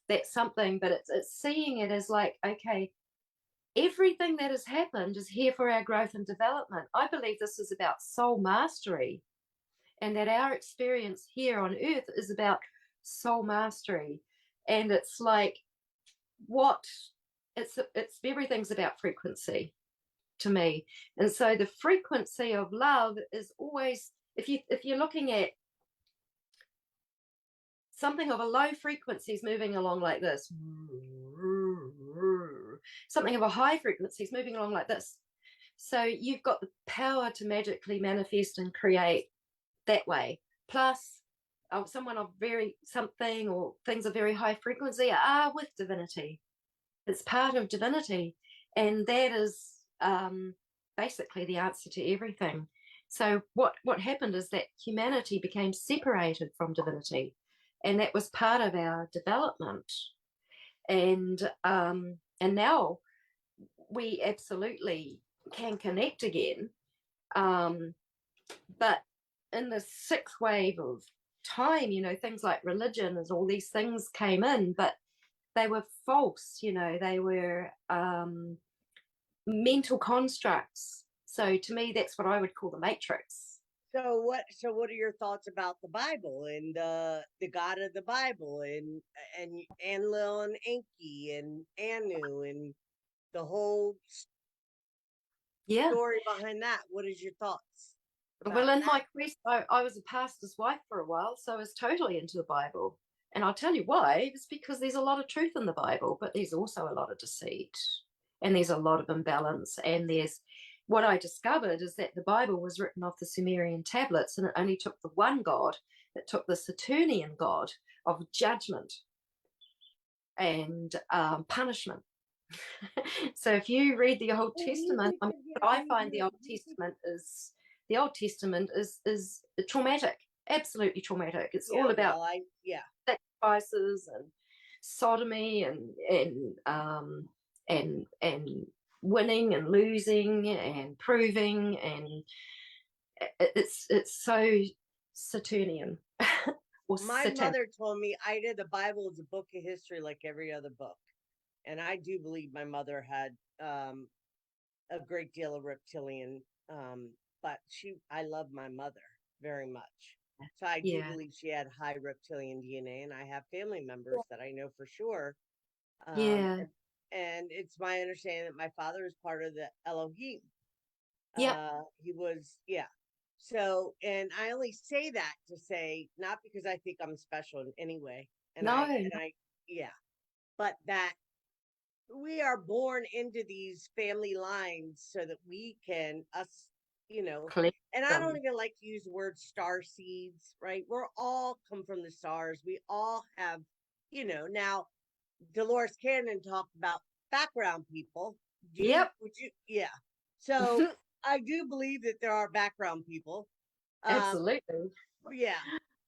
that's something. But it's seeing it as like, okay, everything that has happened is here for our growth and development. I believe this is about soul mastery, and that our experience here on earth is about soul mastery. And it's like what it's everything's about frequency to me. And so the frequency of love is always, if you're looking at something of a low frequency is moving along like this, something of a high frequency is moving along like this. So you've got the power to magically manifest and create that way. Plus, someone of very something or things of very high frequency are with divinity. It's part of divinity, and that is basically the answer to everything. So what happened is that humanity became separated from divinity, and that was part of our development. And now we absolutely can connect again. But in the sixth wave of time, things like religion and all these things came in, but they were false. They were mental constructs. So to me, that's what I would call the matrix. So what are your thoughts about the Bible and the God of the Bible and Enlil and Enki and Anu and the whole Yeah. story behind that? What is your thoughts Well, about in that? my quest, I was a pastor's wife for a while, so I was totally into the Bible. And I'll tell you why. It's because there's a lot of truth in the Bible, but there's also a lot of deceit and there's a lot of imbalance. And there's what I discovered is that the Bible was written off the Sumerian tablets, and it only took the one God. It took the Saturnian God of judgment and punishment. So if you read the Old Testament, I mean, what I find the Old Testament is traumatic, absolutely traumatic. It's all Yeah, about well, yeah. sacrifices and sodomy and winning and losing and proving, and it's so Saturnian or My Satan. mother told me, Ida, the Bible is a book of history like every other book. And I do believe my mother had a great deal of reptilian, but I love my mother very much. So I do Yeah, believe she had high reptilian DNA, and I have family members that I know for sure. Um, yeah, and, and it's my understanding that my father is part of the Elohim. yeah. He was, yeah. So, and I only say that to say, not because I think I'm special in any way, and No, yeah, but that we are born into these family lines so that we can us collect and I don't them. even like to use the word star seeds, right? We're all come from the stars. We all have, now Dolores Cannon talked about background people. Yep, Would you yeah. So I do believe that there are background people. um absolutely. yeah,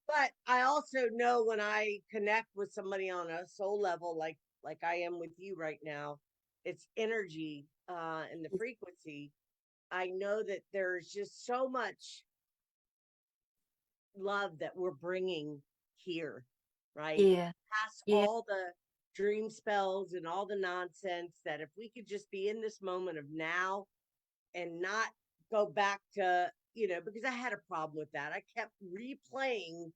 but I also know when I connect with somebody on a soul level, like I am with you right now, it's energy and the frequency. I know that there's just so much love that we're bringing here, right? Yeah, Past yeah, all the dream spells and all the nonsense, that if we could just be in this moment of now and not go back to, because I had a problem with that. I kept replaying,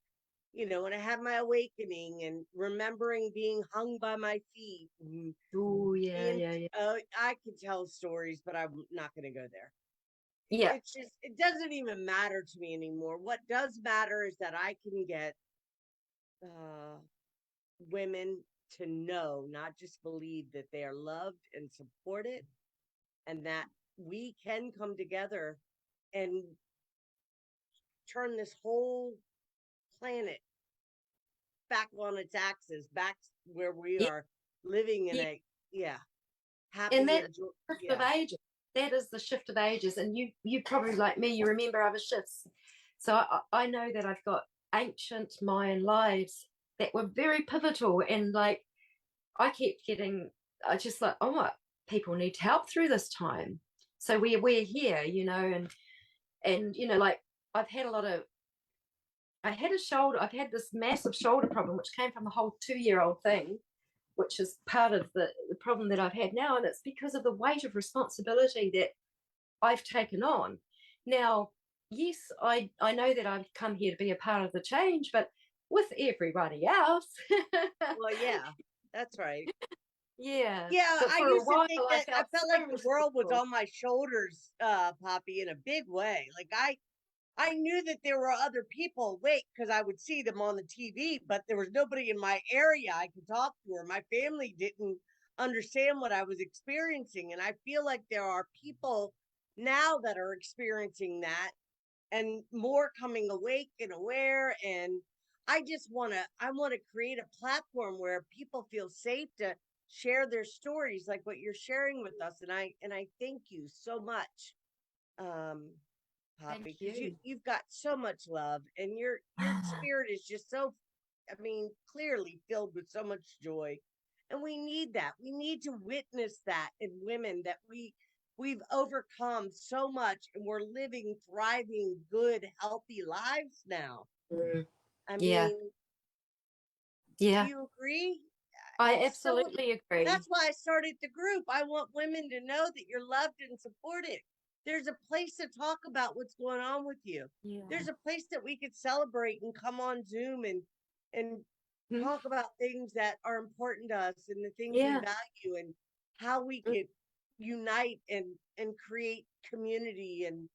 when I had my awakening and remembering being hung by my feet. And Oh, yeah, yeah, yeah. I could tell stories, but I'm not going to go there. Yeah. It's just, it doesn't even matter to me anymore. What does matter is that I can get uh, women to know, not just believe, that they are loved and supported, and that we can come together and turn this whole planet back on its axis, back where we Yeah. are living in Yeah. a, yeah, And happy that and shift of yeah. ages, that is the shift of ages. And you probably, like me, you remember other shifts. So I know that I've got ancient Mayan lives that were very pivotal. And like, I kept getting, I just like, oh, what, people need help through this time. So we're here, and like I've had a lot of, I've had this massive shoulder problem, which came from the whole 2-year-old thing, which is part of the problem that I've had now. And it's because of the weight of responsibility that I've taken on. Now, yes, I know that I've come here to be a part of the change, but with everybody else. Well, yeah, that's right. Yeah. Yeah, But I for a used to while, think I that I felt felt so like the world was responsible. on my shoulders, Poppy, in a big way. Like I knew that there were other people awake because I would see them on the TV, but there was nobody in my area I could talk to, or my family didn't understand what I was experiencing. And I feel like there are people now that are experiencing that, and more coming awake and aware. And I want to create a platform where people feel safe to share their stories like what you're sharing with us. And I thank you so much. Um Poppy, Thank because you. you've got so much love, and your spirit is just so, I mean, clearly filled with so much joy. And we need that. We need to witness that in women, that we've overcome so much and we're living thriving, good, healthy lives now. Mm, I yeah. mean, do Yeah. you agree? I It's so, absolutely agree. that's why I started the group. I want women to know that you're loved and supported. There's a place to talk about what's going on with you. Yeah. There's a place that we could celebrate and come on Zoom and Mhm. talk about things that are important to us and the things we Yeah. value, and how we could unite and create community and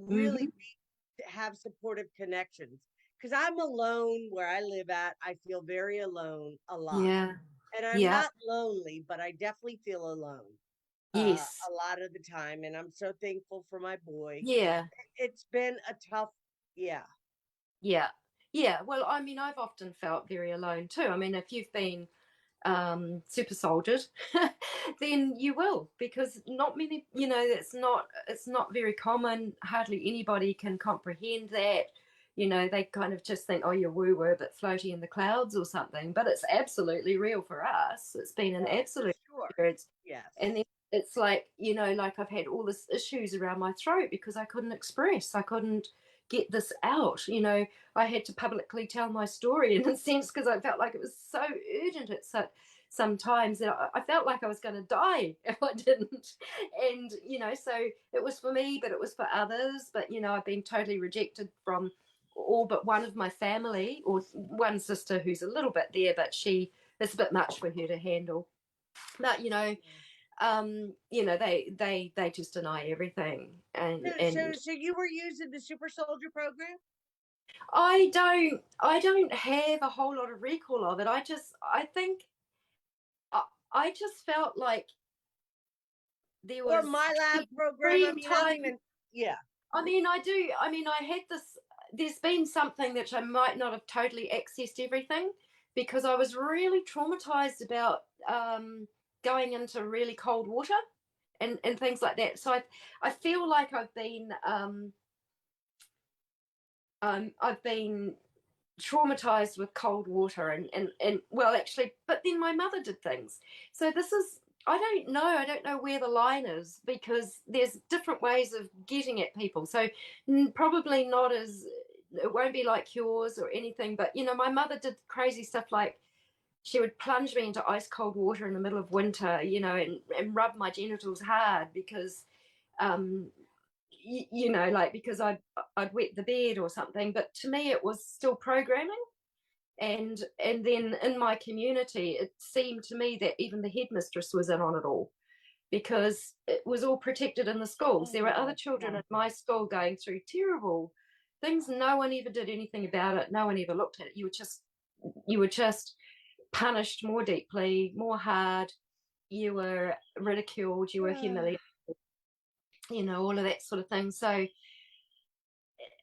really Mm-hmm. have supportive connections. Because I'm alone where I live at. I feel very alone a lot. Yeah. And I'm Yeah. not lonely, but I definitely feel alone Yes. a lot of the time. And I'm so thankful for my boy. Yeah. It's been a tough, yeah. Yeah. Yeah. Well, I mean, I've often felt very alone too. I mean, if you've been super soldiered, then you will, because not many, it's not very common. Hardly anybody can comprehend that. They kind of just think, oh, you're woo-woo, but floating in the clouds or something. But it's absolutely real for us. It's been an Oh, for absolute sure. experience. And Yes. then it's like, like I've had all this issues around my throat because I couldn't express. I couldn't get this out. I had to publicly tell my story in a sense because I felt like it was so urgent at sometimes that I felt like I was going to die if I didn't. And, so it was for me, but it was for others. But, I've been totally rejected from all but one of my family, or one sister who's a little bit there, but it's a bit much for her to handle. But, they just deny everything. and So, so, and so you were using the super soldier program? I don't have a whole lot of recall of it. I think I just felt like there Or was my lab program? I extreme mean, I don't time. even, yeah. I mean, I do. I mean, I had this. There's been something that I might not have totally accessed everything, because I was really traumatized about going into really cold water and things like that. So I feel like I've been traumatized with cold water, and well, actually, but then my mother did things. So this is, I don't know where the line is, because there's different ways of getting at people. So probably not as, it won't be like yours or anything, but my mother did crazy stuff, like she would plunge me into ice cold water in the middle of winter, and rub my genitals hard because um you know, like because I'd wet the bed or something. But to me, it was still programming. And then in my community, it seemed to me that even the headmistress was in on it all, because it was all protected in the schools. Oh There my were other God. children Yeah. at my school going through terrible things. No one ever did anything about it. No one ever looked at it. You were just punished more deeply, more hard. You were ridiculed. You were humiliated. You know, all of that sort of thing. So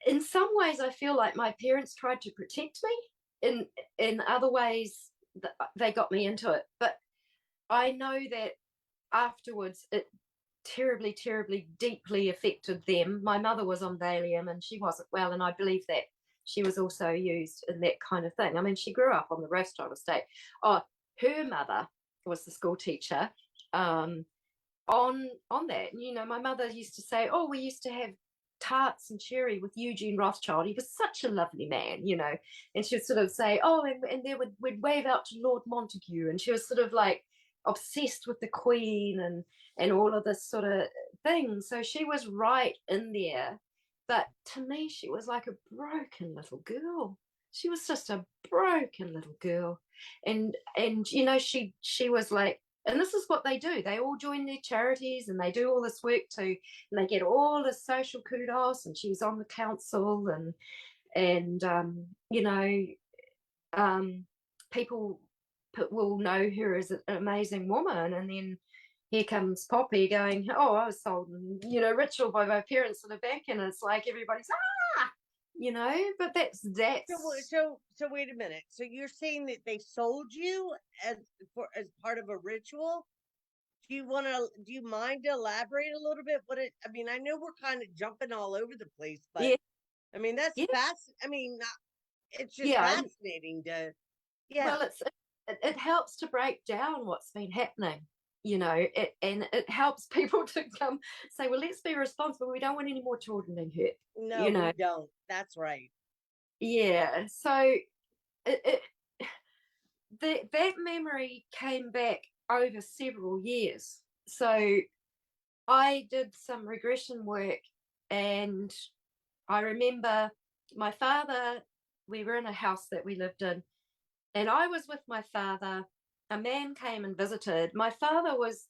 in some ways, I feel like my parents tried to protect me. In other ways, they got me into it. But I know that afterwards, it terribly, terribly, deeply affected them. My mother was on Valium and she wasn't well, and I believe that she was also used in that kind of thing. I mean, she grew up on the Rothschild Estate. Oh, her mother was the school teacher on that. And, you know, my mother used to say, "Oh, we used to have tarts and cherry with Eugene Rothschild. He was such a lovely man," you know. And she would sort of say, "Oh, and there would wave out to Lord Montague," and she was sort of like obsessed with the Queen and all of this sort of thing. So she was right in there. But to me, she was like a broken little girl. She was just a broken little girl. And you know, she was like, and this is what they do. They all join their charities and they do all this work too, and they get all this social kudos. And she was on the council, and you know, um, people will know her as an amazing woman. And then here comes Poppy going, "Oh, I was sold, you know, ritual by my parents in a bank," and it's like everybody's you know. But that's So wait a minute. So you're saying that they sold you as part of a ritual? Do you mind to elaborate a little bit I mean, I know we're kind of jumping all over the place, but yeah, I mean, that's yeah, fast. I mean, it's just yeah. fascinating to, yeah. Well, it helps to break down what's been happening, you know. And it helps people to come say, "Well, let's be responsible. We don't want any more children being hurt," No, you we know. don't. That's right. Yeah. So it that memory came back over several years. So I did some regression work, and I remember my father, we were in a house that we lived in, and I was with my father. A man came and visited. My father was,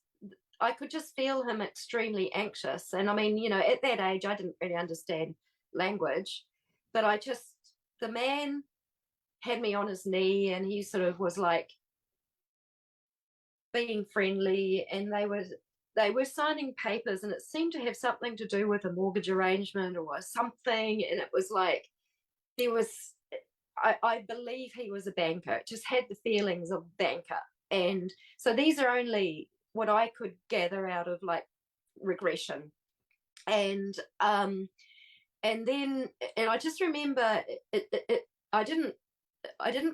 I could just feel him extremely anxious. And I mean, you know, at that age, I didn't really understand language, but the man had me on his knee and he sort of was like being friendly, and they were signing papers, and it seemed to have something to do with a mortgage arrangement or something. And it was like, there was, I believe he was a banker. It just had the feelings of banker. And so these are only what I could gather out of like regression. And um and then and I just remember I didn't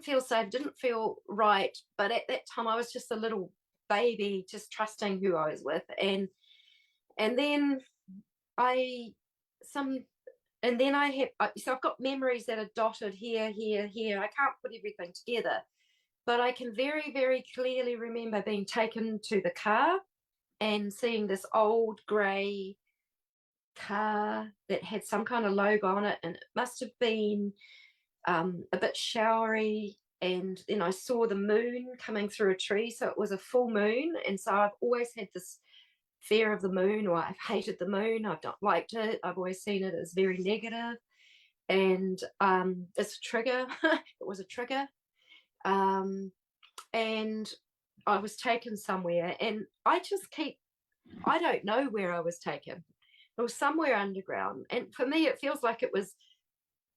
feel safe, didn't feel right. But at that time I was just a little baby, just trusting who I was with. And then I some and then I have so I've got memories that are dotted here, here, here. I can't put everything together, but I can very, very clearly remember being taken to the car and seeing this old grey car that had some kind of logo on it, and it must have been a bit showery. And then I saw the moon coming through a tree, so it was a full moon. And so I've always had this fear of the moon, or I've hated the moon. I've not liked it. I've always seen it as very negative. And it's a trigger. It was a trigger. Um, and I was taken somewhere, and I don't know where I was taken. It was somewhere underground. And for me, it feels like it was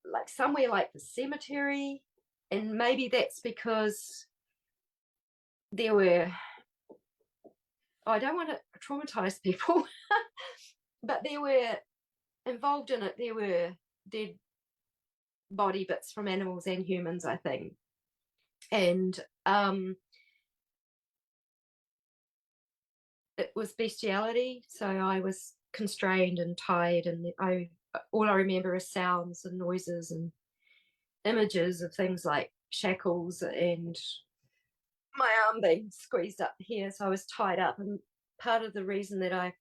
like somewhere like the cemetery. And maybe that's because there were, I don't want to traumatize people, but there were involved in it, there were dead body bits from animals and humans, I think. And it was bestiality. So I was constrained and tied, and all I remember is sounds and noises and images of things like shackles and my arm being squeezed up here. So I was tied up. And part of the reason that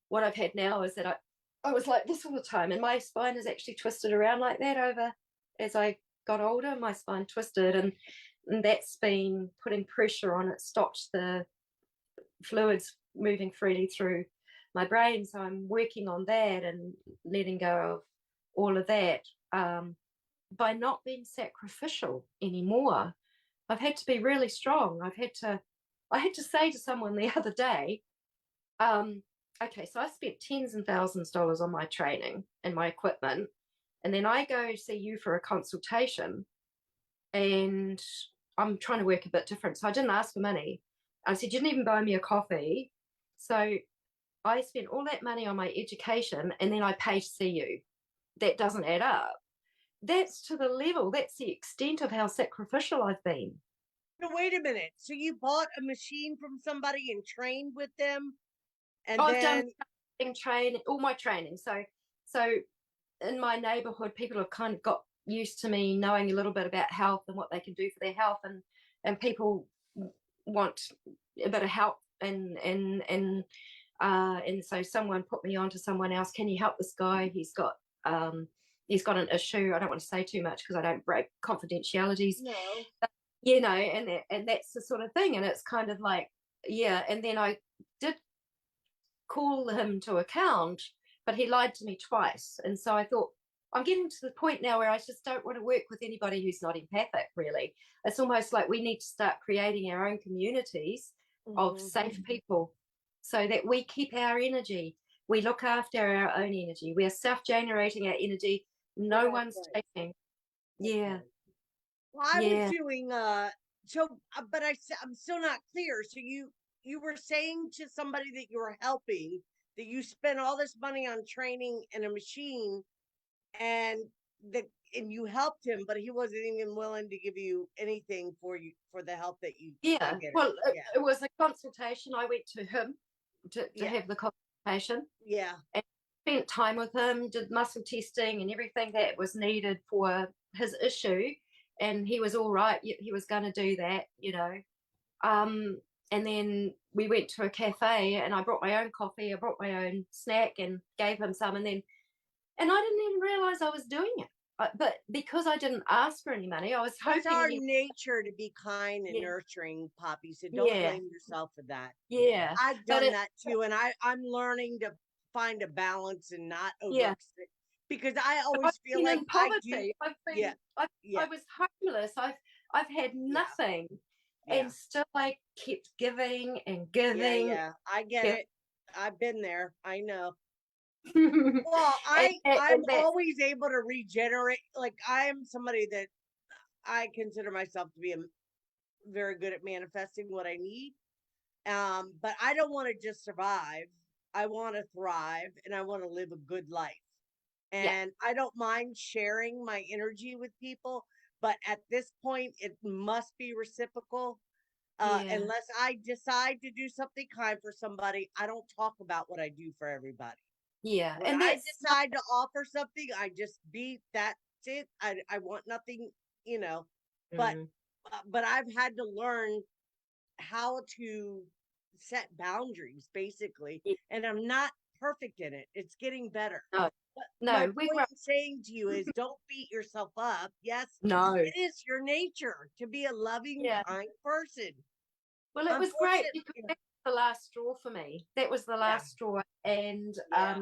what I've had now is that I was like this all the time, and my spine is actually twisted around like that over as I got older. My spine twisted, and that's been putting pressure on it, stopped the fluids moving freely through my brain. So I'm working on that and letting go of all of that, by not being sacrificial anymore. I've had to be really strong. I had to say to someone the other day, okay, so I spent tens and thousands of dollars on my training and my equipment, and then I go see you for a consultation, and I'm trying to work a bit different. So I didn't ask for money. I said, you didn't even buy me a coffee. So I spent all that money on my education, and then I pay to see you. That doesn't add up. That's to the level, that's the extent of how sacrificial I've been. No, wait a minute. So you bought a machine from somebody and trained with them, and I've done then training, all my training. So in my neighborhood, people have kind of got used to me knowing a little bit about health and what they can do for their health, and people want a bit of help, and so someone put me on to someone else. Can you help this guy? He's got an issue. I don't want to say too much because I don't break confidentialities. no. You know, and that's the sort of thing. And it's kind of like, yeah. And then I did call him to account, but he lied to me twice. And so I thought, I'm getting to the point now where I just don't want to work with anybody who's not empathic, really. It's almost like we need to start creating our own communities of safe people so that we keep our energy. We look after our own energy. We are self-generating our energy. No one's taking. Yeah. Well, I was Yeah. doing but I'm still not clear. So you were saying to somebody that you were helping that you spent all this money on training and a machine, and that and you helped him, but he wasn't even willing to give you anything for you for the help that you. I Yeah. get it. Well, Yeah. it was a consultation. I went to him to Yeah. have the consultation. Yeah. And spent time with him, did muscle testing and everything that was needed for his issue. And he was all right. He was going to do that, you know. And then we went to a cafe, and I brought my own coffee. I brought my own snack and gave him some. And I didn't even realize I was doing it. But because I didn't ask for any money, I was It's our hoping nature to be kind and yeah, nurturing, Poppy. So don't yeah, blame yourself for that. yeah. I've But done that too, and I'm learning to find a balance and not yeah. because I I've always feel been like in I do. poverty. Yeah, I yeah, was homeless. I've had yeah, nothing, yeah, and still I kept giving and yeah, giving. yeah. I get Yeah. it. I've been there. I know. and, Well, I'm and that's always able to regenerate. Like I am somebody that I consider myself to be very good at manifesting what I need. But I don't want to just survive. I want to thrive and I want to live a good life. yeah, And I don't mind sharing my energy with people, but at this point, it must be reciprocal. yeah, Unless I decide to do something kind for somebody, I don't talk about what I do for everybody. yeah, When and I that's decide to offer something, I just be that's it. I want nothing, you know. But mm, but I've had to learn how to set boundaries basically, yeah, and I'm not perfect in it. It's getting better. no, But my no, we point were in saying to you is don't beat yourself up. Yes, no, it is your nature to be a loving, yeah. kind person. Well, it was great Unfortunately, because that was the last straw for me. That was the yeah, last straw, yeah.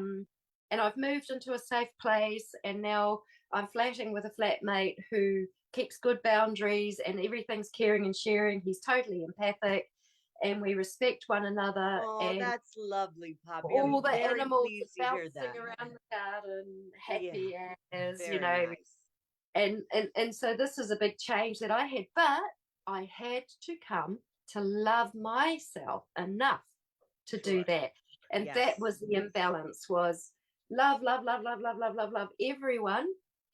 and I've moved into a safe place, and now I'm flatting with a flatmate who keeps good boundaries, and everything's caring and sharing. He's totally empathic, and we respect one another, Oh, and that's lovely, Poppy. all I'm the very animals are pleased to hear bouncing that. around the garden, Yeah, happy as you very know. nice. And so this is a big change that I had, but I had to come to love myself enough to do Sure. that. And that Yes. was the imbalance, was love, love, love, love, love, love, love, love everyone.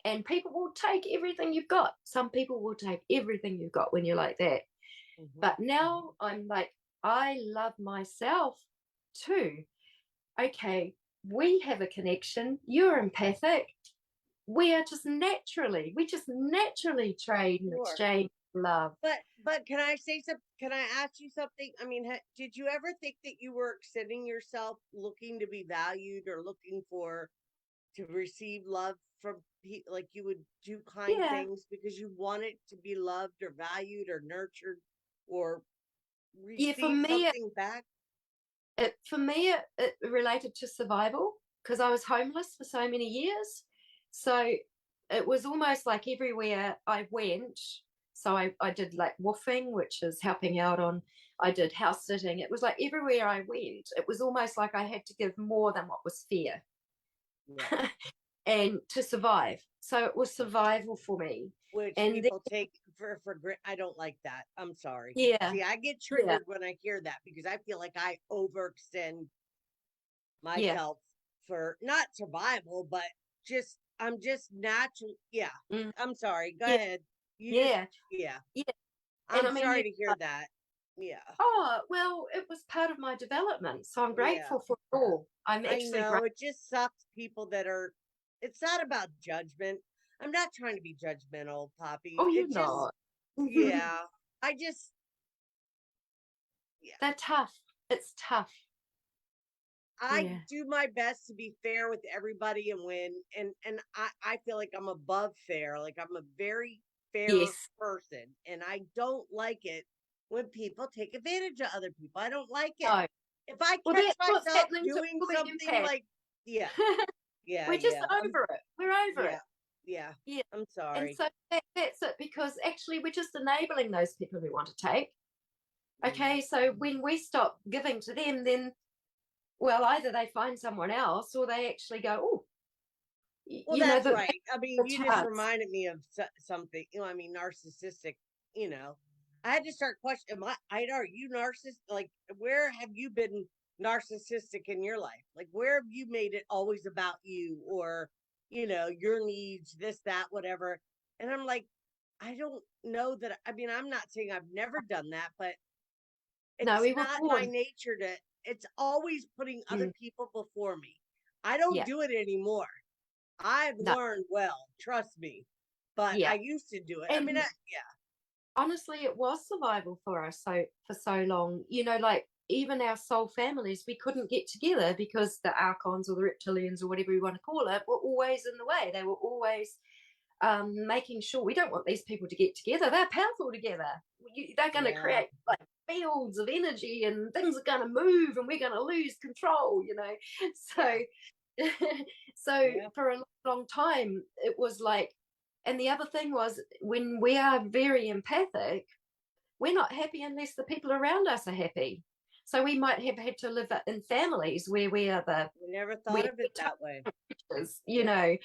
And people will take everything you've got. Some people will take everything you've got when you're like that. Hmm. But now I'm like, I love myself too. Okay, we have a connection. You're empathic. We just naturally trade and Sure. exchange love. But can I say something? Can I ask you something? I mean, did you ever think that you were extending yourself, looking to be valued or looking for? to receive love from people, like you would do kind Yeah. things because you want it to be loved or valued or nurtured or Yeah, for receive me, something back. it related to survival because I was homeless for so many years. So it was almost like everywhere I went. So I did like woofing, which is helping out on, I did house sitting. It was like everywhere I went, it was almost like I had to give more than what was fair Yeah. and to survive. So it was survival for me. Which And then, people take for I don't like that. I'm sorry. yeah, See, I get yeah, triggered when I hear that because I feel like I overextend yeah, myself for not survival, but just I'm just natural. Yeah. mm, I'm sorry. Go yeah, ahead. You just yeah, yeah. yeah. And I'm I mean, sorry to hear that. Yeah. oh, well, it was part of my development. So I'm Yeah. grateful for it all. I'm I actually know grateful. it just sucks people that are it's not about judgment. I'm not trying to be judgmental, Oh, Poppy. you're It just not. yeah. I just yeah. They're tough. It's tough. I Yeah. do my best to be fair with everybody and win and I feel like I'm above fair. Like I'm a very fair Yes. person and I don't like it when people take advantage of other people. I don't like it. No. If I Well, catch that's what's myself happening to doing all the something empaths. like yeah, yeah, We're just yeah. over it. We're over Yeah. it. Yeah. Yeah. I'm And sorry. so that's it because actually we're just enabling those people who want to take. Mm. Okay. So when we stop giving to them, then, well, either they find someone else or they actually go, oh, Well, you know, that's right. I mean, the you just chance. reminded me of something. I mean, narcissistic. You know, I had to start questioning. Ida, are you narcissist? Like, where have you been narcissistic in your life? Like, where have you made it always about you or, your needs, this, that, whatever? And I'm like, I don't know that. I mean, I'm not saying I've never done that, but No, it's we were not my born. nature to. It's always putting other Mm, people before me. I don't yeah. do it anymore. I've No. learned well, trust me. But I Yeah. used to do it. I mean, And yeah, honestly, it was survival for us so for so long. You know, like even our soul families, we couldn't get together because the archons or the reptilians or whatever you want to call it were always in the way. They were always making sure we don't want these people to get together. They're powerful together. They're going to yeah, create like fields of energy and things are going to move and we're going to lose control, you know. yeah, So so yeah. for a long time it was like, and the other thing was when we are very empathic, we're not happy unless the people around us are happy. So we might have had to live in families where we are the We never thought we're of it that way. teachers, you Yeah, know.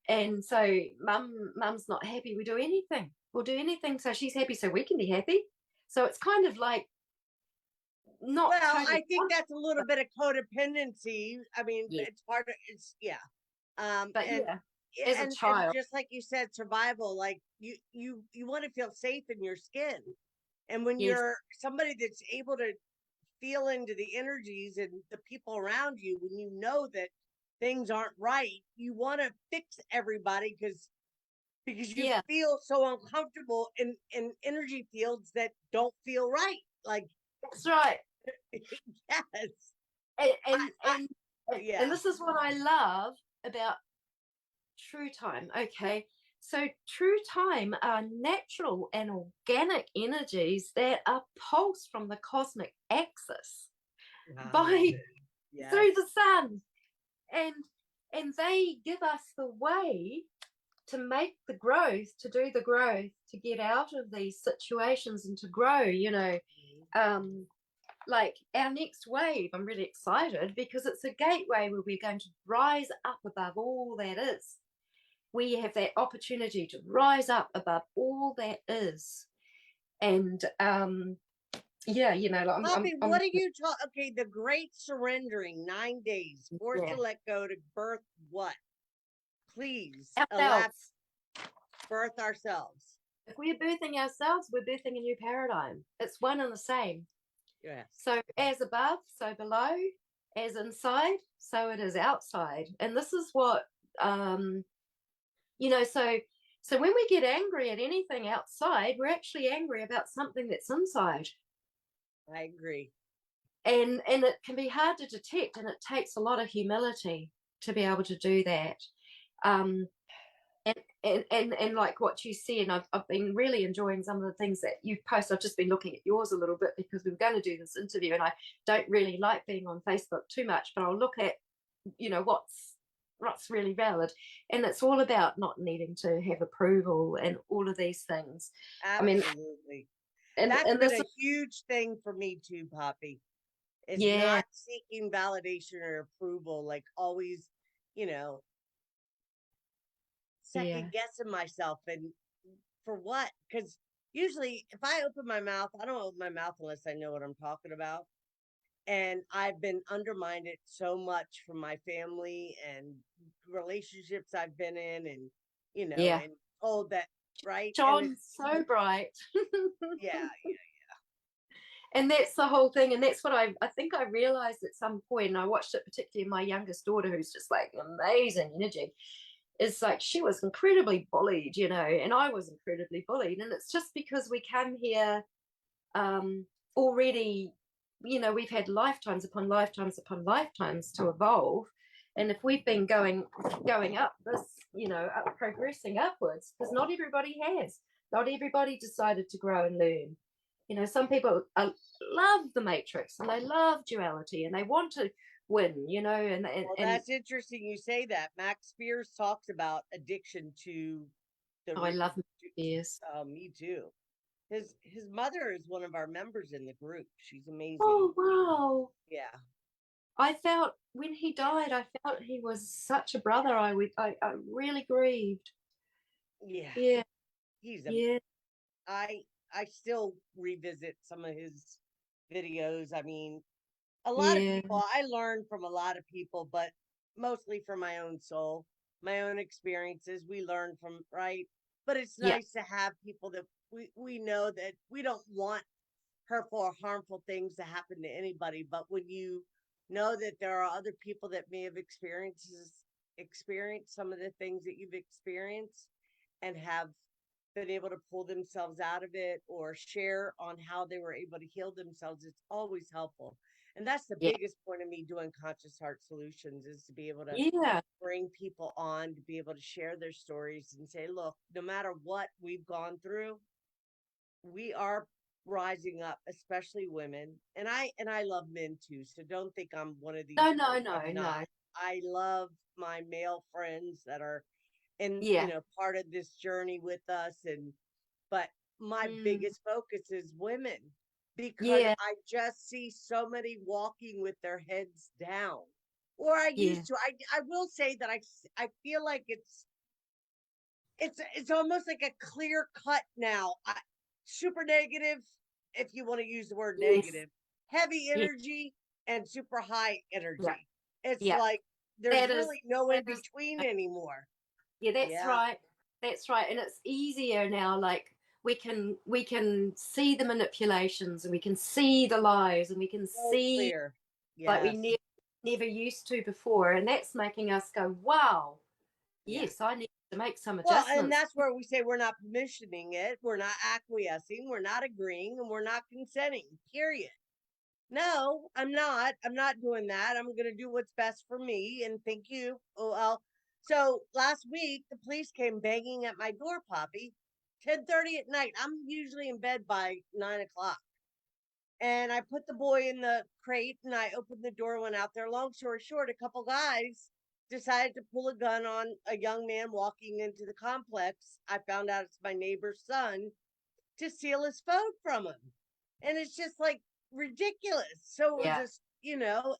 And so mum's not happy, we do anything. We'll do anything so she's happy so we can be happy. So it's kind of like not well, totally I think that's a little bit of codependency. I mean, yeah. it's part of it's yeah. But And yeah, yeah, as a and child, just like you said, survival. Like you want to feel safe in your skin, and when yes, you're somebody that's able to feel into the energies and the people around you, when you know that things aren't right, you want to fix everybody because you yeah, feel so uncomfortable in energy fields that don't feel right. Like that's right. yes, And I, and I and, and yeah, this is what I love about true time. Okay. So true time are natural and organic energies that are pulsed from the cosmic axis wow, by through yes, the sun. And they give us the way to make the growth, to do the growth, to get out of these situations and to grow, you know. Um, like our next wave, I'm really excited because it's a gateway where we're going to rise up above all that is. We have that opportunity to rise up above all that is. And yeah, you know, like Poppy, what are you talking? Okay, the great surrendering, 9 days, forced to yeah, let go to birth what? Please, elapse, ourselves. birth ourselves. If we're birthing ourselves, we're birthing a new paradigm. It's one and the same. Yes. So as above, so below, as inside, so it is outside. And this is what you know, so when we get angry at anything outside, we're actually angry about something that's inside. I agree. And it can be hard to detect and it takes a lot of humility to be able to do that. And like what you see, and I've been really enjoying some of the things that you've posted. I've just been looking at yours a little bit because we were going to do this interview, and I don't really like being on Facebook too much, but I'll look at, what's really valid. And it's all about not needing to have approval and all of these things. I mean, Absolutely. That's and been this, a huge thing for me too, Poppy, is yeah, not seeking validation or approval, like always, you know, yeah, second guessing myself. And for what? Because usually if I open my mouth, I don't open my mouth unless I know what I'm talking about. And I've been undermined so much from my family and relationships I've been in, and yeah. and told that, right? And Shone it's, so bright. yeah, And that's the whole thing. And that's what I think I realized at some point, and I watched it particularly in my youngest daughter, who's just like amazing energy. Is like she was incredibly bullied, and I was incredibly bullied. And it's just because we come here already, we've had lifetimes upon lifetimes upon lifetimes to evolve. And if we've been going up this, progressing upwards, because not everybody has. Not everybody decided to grow and learn. Some people love the matrix and they love duality and they want to win, well, and that's interesting you say that. Max Spears talks about addiction to oh, I the love fears. me too. His mother is one of our members in the group. She's amazing. Oh wow. Yeah, I felt when he died, I felt he was such a brother. I really grieved. yeah, Yeah, he's a yeah, I I still revisit some of his videos. I mean, a lot of yeah, people, I learn from a lot of people, but mostly from my own soul, my own experiences. We learn from, right? But it's yeah, nice to have people that we know that we don't want hurtful or harmful things to happen to anybody. But when you know that there are other people that may have experienced some of the things that you've experienced and have been able to pull themselves out of it or share on how they were able to heal themselves, it's always helpful. And that's the yeah, biggest point of me doing Conscious Heart Solutions, is to be able to yeah, bring people on, to be able to share their stories and say, look, no matter what we've gone through, we are rising up, especially women. And I love men too. So don't think I'm one of no, these. no, no, I'm no, not. I love my male friends that are in, yeah, part of this journey with us. And but my mm, biggest focus is women, because yeah, I just see so many walking with their heads down. Or I yeah, used to. I will say that I feel like it's almost like a clear cut now. Super negative, if you want to use the word yes, negative, heavy yeah, energy, and super high yeah, energy. It's yeah. like there's That is, really no that in is, between anymore. yeah, that's Yeah, right. That's right. And it's easier now. Like we can see the manipulations and we can see the lies and we can so see clear. like we Yes. never used to before. And that's making us go, wow, Yeah. yes, I need to make some Well, and adjustments. that's where we say we're not permissioning it, we're not acquiescing, we're not agreeing, and we're not consenting. Period. No, I'm not. I'm not doing that. I'm going to do what's best for me. And thank you. Oh, well, so last week the police came banging at my door, Poppy, 10:30 at night. I'm usually in bed by 9 o'clock. And I put the boy in the crate and I opened the door, went out there. Long story short, a couple guys decided to pull a gun on a young man walking into the complex. I found out it's my neighbor's son, to steal his phone from him. And it's just like ridiculous. So it was Yeah. just,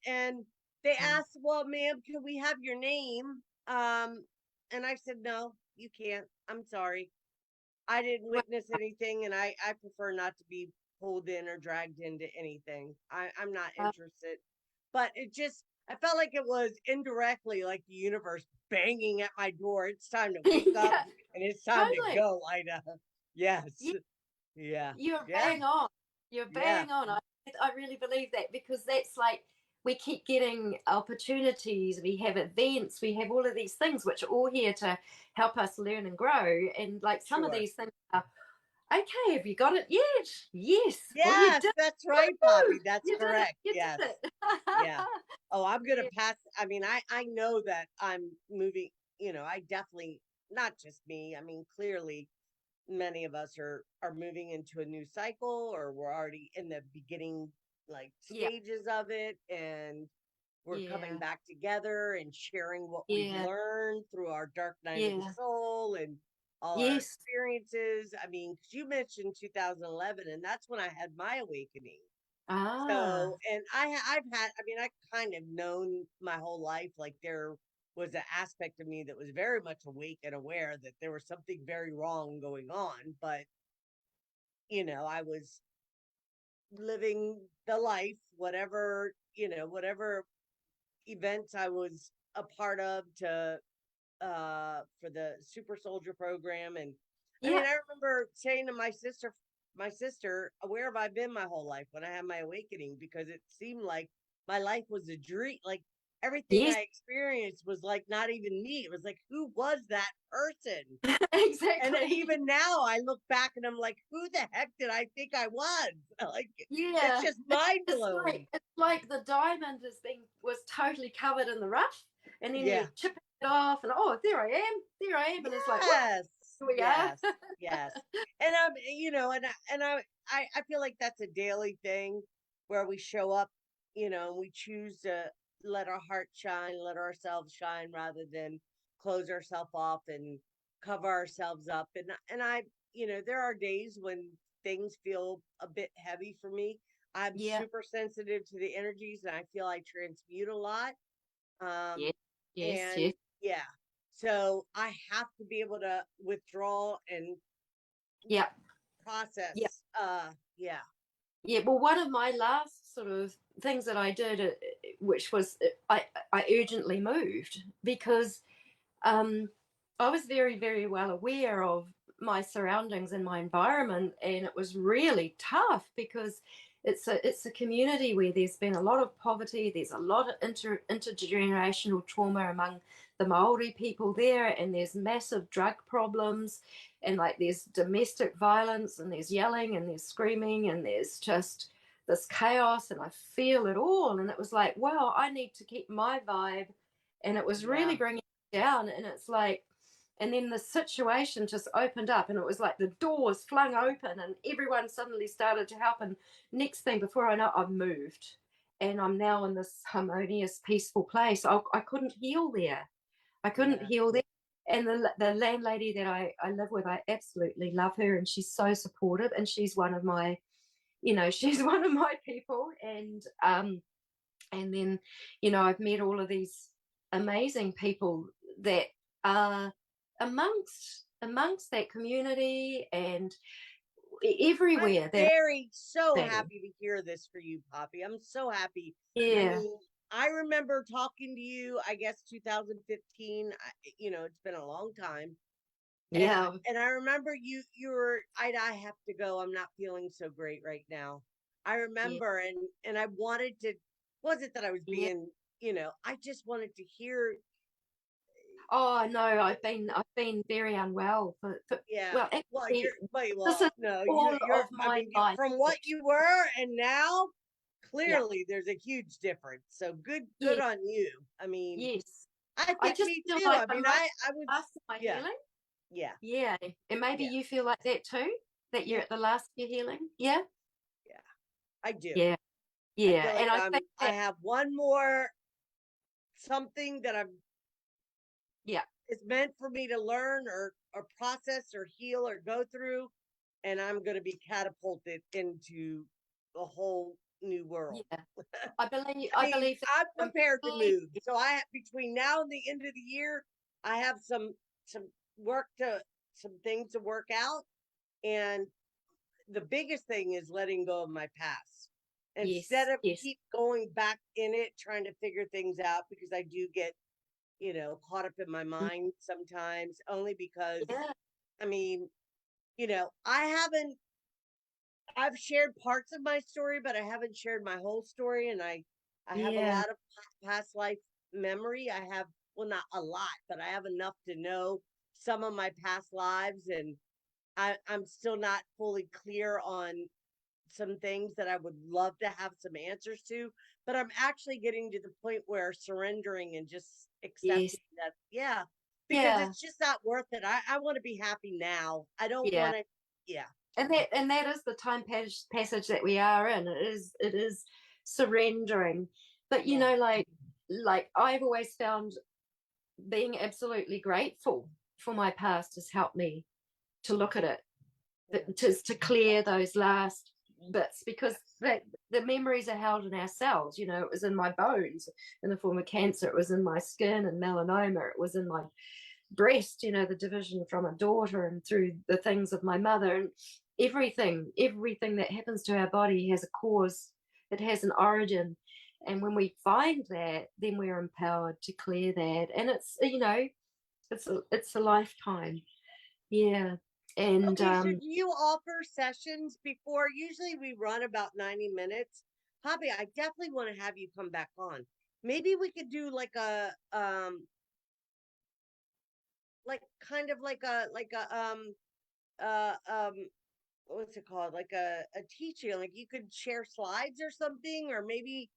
and they asked, well, ma'am, can we have your name? And I said, no, you can't. I'm sorry. I didn't witness anything, and I prefer not to be pulled in or dragged into anything. I'm not interested. But I felt like it was indirectly like the universe banging at my door. It's time to wake up Yeah, and it's time to totally. go, Ida. Yes. Yeah, Yeah. you're Yeah. bang on. You're Yeah. bang on. I really believe that because that's like we keep getting opportunities, we have events, we have all of these things which are all here to help us learn and grow. And like some of Sure. these things are okay, have you got it yet? Yes. Well, you Yes, did. that's right, Woo! Poppy. That's You did it. correct. You Yes. did it. Yeah. Oh, I'm gonna Yeah. pass. I mean, I know that I'm moving. I definitely, not just me, I mean, clearly many of us are moving into a new cycle, or we're already in the beginning like Yeah. stages of it, and we're coming Yeah. back together and sharing what we've Yeah. learned through our dark night of the Yeah. soul and all our Yes. experiences. I mean, because you mentioned 2011, and that's when I had my awakening. Ah. So, and I've had, I mean, I kind of known my whole life, like there was an aspect of me that was very much awake and aware that there was something very wrong going on. But, I was living the life, whatever, whatever events I was a part of to for the super soldier program. And I mean, Yeah. I remember saying to my sister, where have I been my whole life when I had my awakening? Because it seemed like my life was a dream. Like everything Yes. I experienced was like not even me. It was like, who was that person? And Exactly. even now I look back and I'm like, who the heck did I think I was? Like, it's Yeah. just mind blowing. It's like the diamond was totally covered in the rough, and then Yeah. you chip it off, and oh, there I am, and it's like, whoop, Yes, here we are. yes, yes. And I feel like that's a daily thing where we show up, and we choose to let our heart shine, let ourselves shine rather than close ourselves off and cover ourselves up. And there are days when things feel a bit heavy for me. I'm Yeah. super sensitive to the energies and I feel I transmute a lot. Yes. Um, Yes. and Yes. yeah, so I have to be able to withdraw and Yeah. Yeah. process. Yeah, Yeah, well, one of my last sort of things that I did, which was I urgently moved because um, I was very, very well aware of my surroundings and my environment, and it was really tough because it's a community where there's been a lot of poverty. There's a lot of intergenerational trauma among the Maori people there, and there's massive drug problems, and like there's domestic violence, and there's yelling, and there's screaming, and there's just this chaos, and I feel it all. And it was like, wow, I need to keep my vibe, and it was really yeah, bringing down, and it's like, and then the situation just opened up, and it was like the doors flung open and everyone suddenly started to help, and next thing, before I know, I've moved and I'm now in this harmonious, peaceful place. I couldn't heal there. I couldn't yeah, heal there. And the landlady that I live with, I absolutely love her, and she's so supportive, and she's one of my, she's one of my people. And then, I've met all of these amazing people that are amongst that community and I'm everywhere that very so I've been. happy to hear this for you, Poppy. I'm so happy. I Yeah, mean, I remember talking to you, I guess 2015. It's been a long time. And I, yeah, and I remember you were, I have to go. I'm not feeling so great right now. I yeah, remember, and I wanted to, wasn't that I was yeah. being, I just wanted to hear. Oh no, I've been very unwell for Yeah. well, Well, actually, well, this is no, all you're, of I my mean, life. from what you were and now, Yeah, clearly there's a huge difference. So good yeah, on you. I mean, yes. I I think just me feel too. like I I'm mean, right I was, after my yeah, healing. yeah, Yeah, and maybe yeah, you feel like that too, that you're yeah, at the last of your healing. Yeah, yeah. I do. yeah, I yeah. feel like And I think I that, have one more something that I'm yeah, is meant for me to learn or process or heal or go through, and I'm going to be catapulted into a whole new world. yeah. I I mean, believe that I'm I'm prepared to fully, move. So between now and the end of the year, I have some work to some things to work out, and the biggest thing is letting go of my past instead yes, of yes, keep going back in it trying to figure things out, because I do get caught up in my mm, mind sometimes, only because yeah, I mean, I've shared parts of my story, but I haven't shared my whole story. And I have a yeah, lot of past life memory. I have, well, not a lot, but I have enough to know some of my past lives. And I'm still not fully clear on some things that I would love to have some answers to, but I'm actually getting to the point where surrendering and just yes, accepting that, yeah, because Yeah, it's just not worth it. I want to be happy now. I don't yeah. want to, yeah. And that is the time passage that we are in. It is surrendering. But Yeah. like I've always found being absolutely grateful for my past has helped me to look at it, Yeah. to clear those last bits, because the memories are held in our cells. It was in my bones in the form of cancer, it was in my skin and melanoma, it was in my breast, the division from a daughter, and through the things of my mother. And everything that happens to our body has a cause, it has an origin. And when we find that, then we're empowered to clear that. And it's a lifetime. Yeah. And Okay, so do you offer sessions before? Usually we run about 90 minutes. Hobby, I definitely want to have you come back on. Maybe we could do like a like kind of like a what's it called? Like a teaching. Like you could share slides or something, or maybe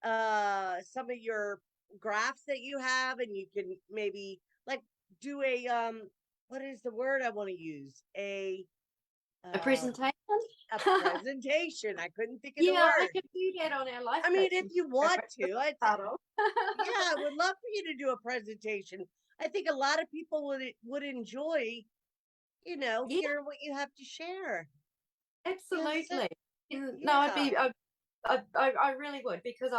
some of your graphs that you have, and you can maybe like do a what is the word I want to use? a Uh presentation. a presentation. I couldn't think of the Yeah, I word. could do that on our life I mean, if coaching you want program. to, yeah, I would love for you to do a presentation. I think a lot of people would enjoy, Yeah, hearing what you have to share. Yes, absolutely. And no, yeah. I really would, because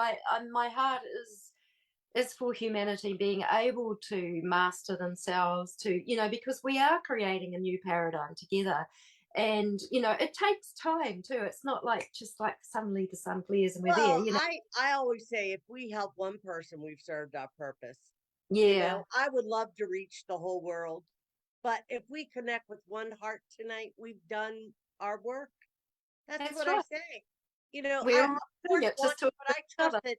my heart is for humanity being able to master themselves, because we are creating a new paradigm together. And it takes time too. It's not like just like suddenly the sun clears and we're there. Well, I always say if we help one person, we've served our purpose. Yeah, I would love to reach the whole world, but if we connect with one heart tonight, we've done our work. That's that's what I right. say. We're I all of doing course it want just to, to but each I trust other. that.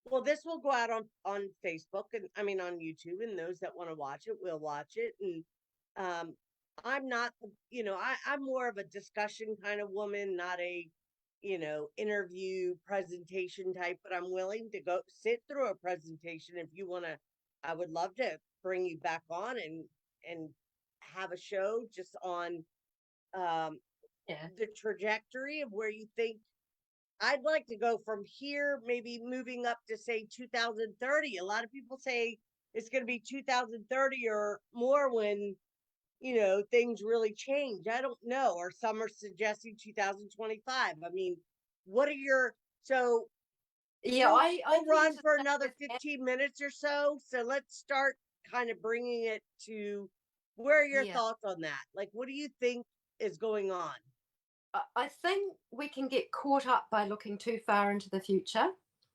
Well, this will go out on Facebook, and I mean on YouTube, and those that want to watch it will watch it. And um, I'm not, I'm more of a discussion kind of woman, not a, interview presentation type. But I'm willing to go sit through a presentation if you want to. I would love to bring you back on and have a show just on um Yeah. the trajectory of where you think I'd like to go from here, maybe moving up to say 2030. A lot of people say it's going to be 2030 or more when, things really change. I don't know. Or some are suggesting 2025. I mean, what are so Yeah, I we'll tend run to for think another with 15 minutes or so. So let's start kind of bringing it to where are your yeah. thoughts on that? Like, what do you think is going on? I think we can get caught up by looking too far into the future.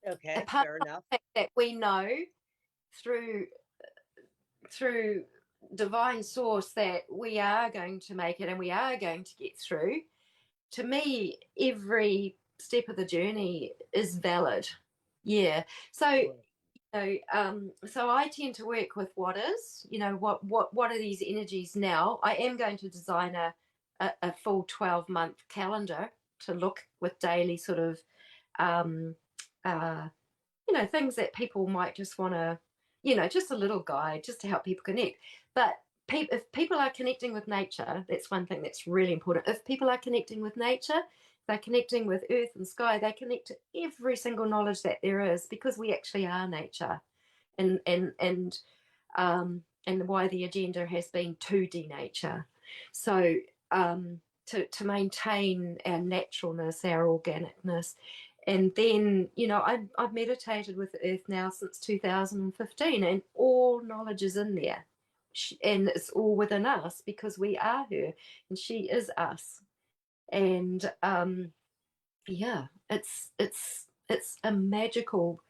Okay, Apart fair from enough. the fact that we know through through divine source that we are going to make it and we are going to get through. To me, every step of the journey is valid. Yeah. So so I tend to work with what is, what are these energies now. I am going to design a full 12-month calendar to look with daily sort of um, uh, things that people might just want to, just a little guide just to help people connect. But if people are connecting with nature, that's one thing that's really important. If people are connecting with nature, they're connecting with earth and sky, they connect to every single knowledge that there is, because we actually are nature. And why the agenda has been to denature. So to maintain our naturalness, our organicness. And then, I've meditated with the earth now since 2015, and all knowledge is in there. And it's all within us, because we are her and she is us. And yeah, it's a magical,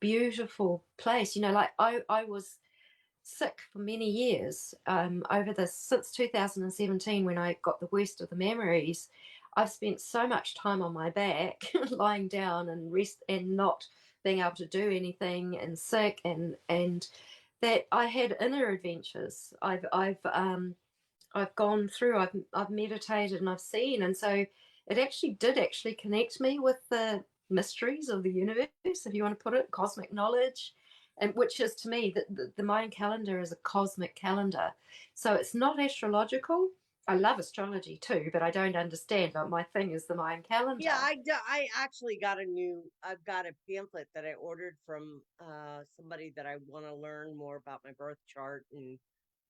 beautiful place. Like I was sick for many years, over this since 2017, when I got the worst of the memories. I've spent so much time on my back lying down and rest and not being able to do anything, and sick, and that I had inner adventures. I've gone through, I've meditated and I've seen. And so it did connect me with the mysteries of the universe, if you want to put it, cosmic knowledge. and which is to me that the Mayan calendar is a cosmic calendar. So it's not astrological. I love astrology too, but I don't understand. My thing is the Mayan Yeah, calendar. I actually I've got a pamphlet that I ordered from somebody that I want to learn more about my birth chart and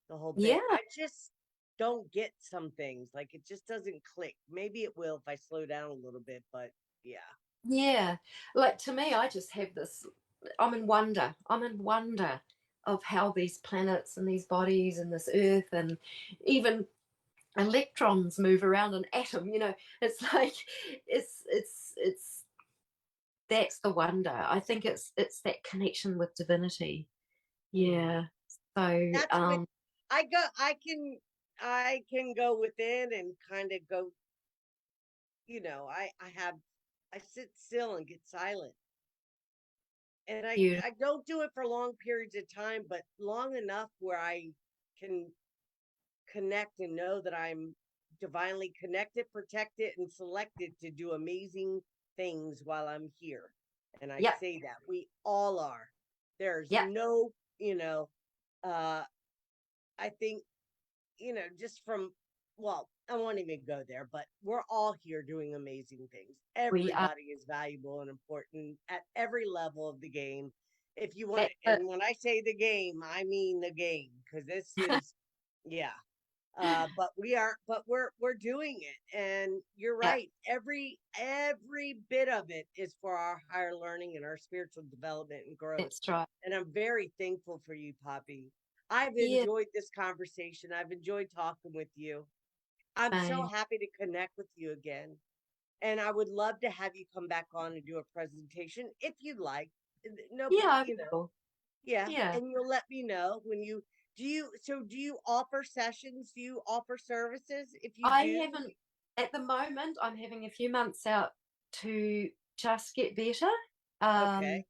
the whole bit. Yeah, I just don't get some things. Like it just doesn't click. Maybe it will if I slow down a little bit, but yeah. yeah. Like to me, I just have this. I'm in wonder. I'm in wonder of how these planets and these bodies and this Earth and even electrons move around an atom. It's like it's that's the wonder. I think it's that connection with divinity. Hmm. Yeah. So That's what I can go within and kind of go, I sit still and get silent. And beautiful. I don't do it for long periods of time, but long enough where I can connect and know that I'm divinely connected, protected, and selected to do amazing things while I'm here. And I Yep. say that we all are. There's Yep. no, uh, I think, just from, well, I won't even go there, but we're all here doing amazing things. We are. Everybody is valuable and important at every level of the game. If you want, That's it. and when I say the game, I mean the game, because this is, yeah, but we're doing it, and you're Yeah. right, every bit of it is for our higher learning and our spiritual development and growth. That's right. And I'm very thankful for you, Poppy. I've Yeah. enjoyed this conversation. I've enjoyed talking with you. I'm so Same. happy to connect with you again, and I would love to have you come back on and do a presentation if you'd like. No, Yeah, I you know, will. yeah, Yeah. and you'll let me know when you do you offer sessions? Do you offer services? If you I do, haven't at the moment. I'm having a few months out to just get better. Um, okay,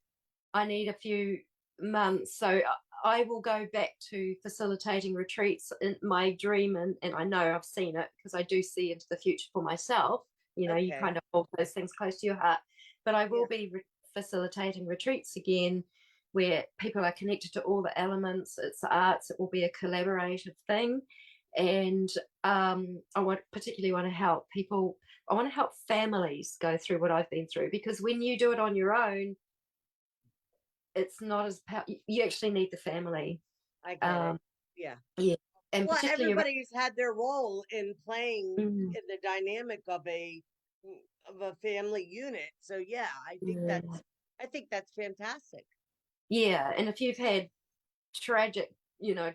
I need a few months. So I will go back to facilitating retreats in my dream. And I know I've seen it because I do see into the future for myself. You okay, kind of hold those things close to your heart. But I will yeah, be facilitating retreats again where people are connected to all the elements. It's arts, it will be a collaborative thing. And particularly want to help people. I want to help families go through what I've been through, because when you do it on your own, it's not as you actually need the family. I get it. um Yeah. yeah, and Well, particularly around, everybody's had their role in playing mm, in the dynamic of a family unit. So yeah, yeah, I think that's fantastic. yeah. And if you've had tragic,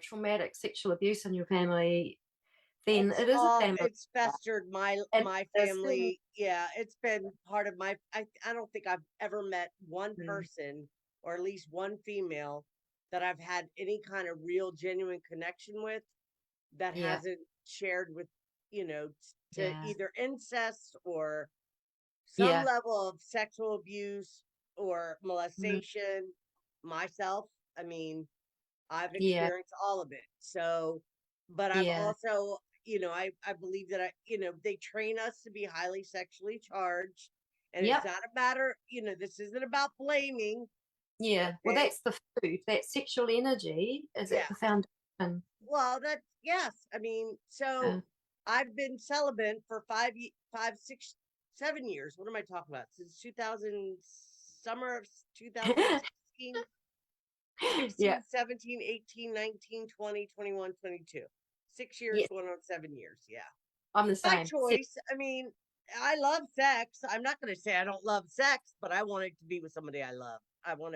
traumatic sexual abuse in your family, then it is a family. It's festered And my this thing, family. Yeah, it's been part of my I don't think I've ever met one mm, person, or at least one female, that I've had any kind of real genuine connection with that yeah, hasn't shared with, to yeah, either incest or some yeah, level of sexual abuse or mm, molestation. Myself, I mean, I've yeah, experienced all of it. So, but I've yeah, also, I believe that they train us to be highly sexually charged. And it's yep, not a matter, this isn't about blaming. yeah. Well, Okay. that's the food. That sexual energy is at Yeah. the foundation. Well, yes. I mean, so uh, I've been celibate for 6, 7 years. What am I talking about? Since 2000, summer of 2016, yeah, 16, 17, 18, 19, 20, 21, 22. 6 years yeah. going on 7 years. Yeah. I'm the By same. choice. I mean, I love sex. I'm not going to say I don't love sex, but I want it to be with somebody I love. I want,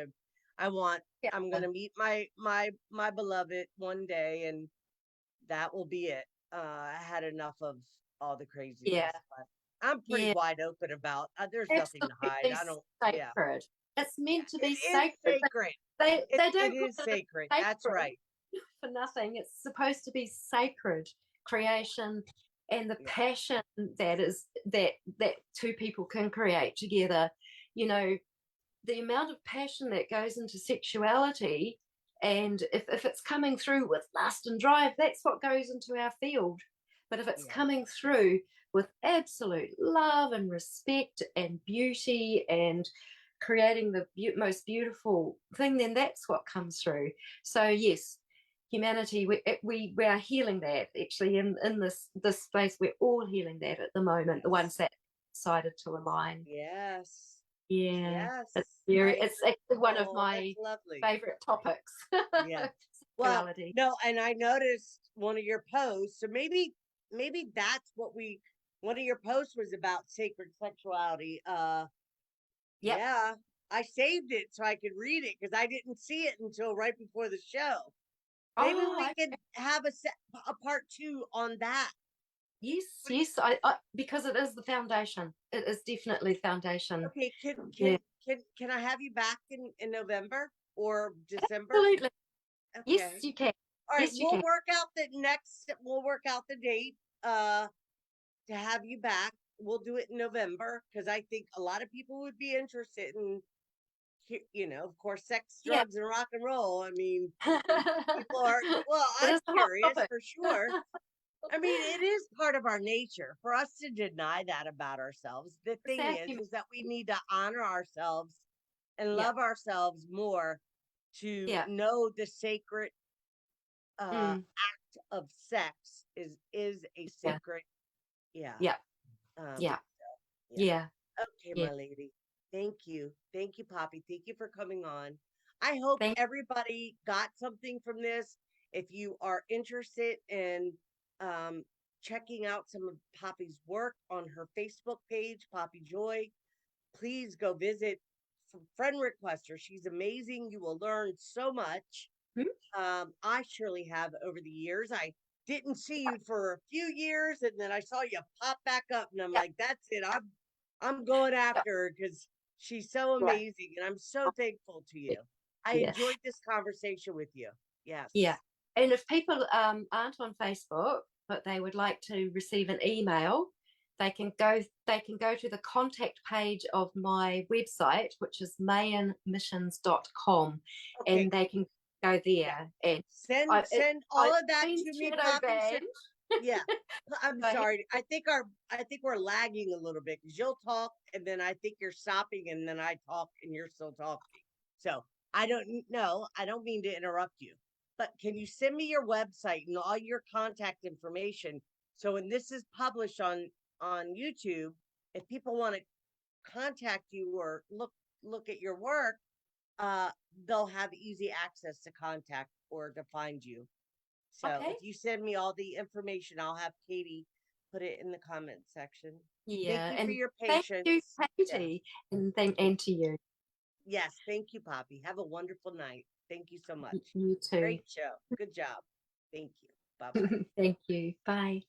Yeah, I'm going to meet my beloved one day, and that will be it. I had enough of all the yeah, craziness, but I'm pretty yeah. wide open about, there's nothing to hide. Absolutely I don't, yeah. sacred. It's Yeah. meant to be It is sacred. sacred. They It don't put is it as sacred. That's sacred right. for nothing. It's supposed to be sacred creation, and the Yeah. passion that two people can create together. You know, the amount of passion that goes into sexuality, and if it's coming through with lust and drive, that's what goes into our field. But if it's Yeah. coming through with absolute love and respect and beauty and creating the most beautiful thing, then that's what comes through. So yes, humanity, we are healing that actually in this space. We're all healing that at the moment. The ones Yes. that decided to align. Yes. Yeah, Yes. it's actually one of Oh, that's my lovely. favorite topics. Yeah. Well, Sexuality. no, and I noticed one of your posts, so maybe that's what we one of your posts was about sacred sexuality. Yep. Yeah, I saved it so I could read it because I didn't see it until right before the show. Maybe we Oh, could have a part two on that. yes, What- yes. I because it is the foundation. It is definitely foundation. Okay, Yeah, can I have you back in November or December? absolutely. Yes, Okay. you can. All right, Yes, you can. we'll work out the date to have you back. We'll do it in November because I think a lot of people would be interested in of course, sex, Yeah. drugs, and rock and roll. I mean, It people are, well, I'm is a hot curious topic. for sure. I mean, it is part of our nature for us to deny that about ourselves. The It's thing our human. is that we need to honor ourselves and Yeah, love ourselves more to yeah, know the sacred mm, act of sex is a yeah, sacred, yeah. yeah, Um, yeah, yeah. yeah, Okay, yeah. my lady. Thank you. Thank you, Poppy. Thank you for coming on. I hope Thank everybody got something from this. If you are interested in um, checking out some of Poppy's work on her Facebook page, Poppy Joy, please go visit, friend request her. She's amazing. You will learn so much. you. I surely have over the years. I didn't see you for a few years, and then I saw you pop back up, and I'm Yeah, like, that's it. I'm going yeah, after her because she's so yeah, amazing, and I'm so thankful to yeah, you. I yeah. enjoyed this conversation with you. Yeah. Yes. And if people aren't on Facebook, but they would like to receive an email, they can go to the contact page of my website, which is mayanmissions.com, Okay. and they can go Yeah. there. And Send all I've of that been to me, shadow Poppy. banned. Yeah. I'm So sorry. I think we're lagging a little bit because you'll talk and then I think you're stopping and then I talk and you're still talking. So I don't know. I don't mean to interrupt you, but can you send me your website and all your contact information? So when this is published on YouTube, if people want to contact you or look at your work, they'll have easy access to contact or to find you. So okay. if you send me all the information, I'll have Katie put it in the comment section. Thank Yeah. you for And your thank you, patience. Yeah. Katie. And to you. Yes. Thank you, Poppy. Have a wonderful night. Thank you so much. You too. Great show. Good job. Thank you. Bye bye. Thank you. Bye.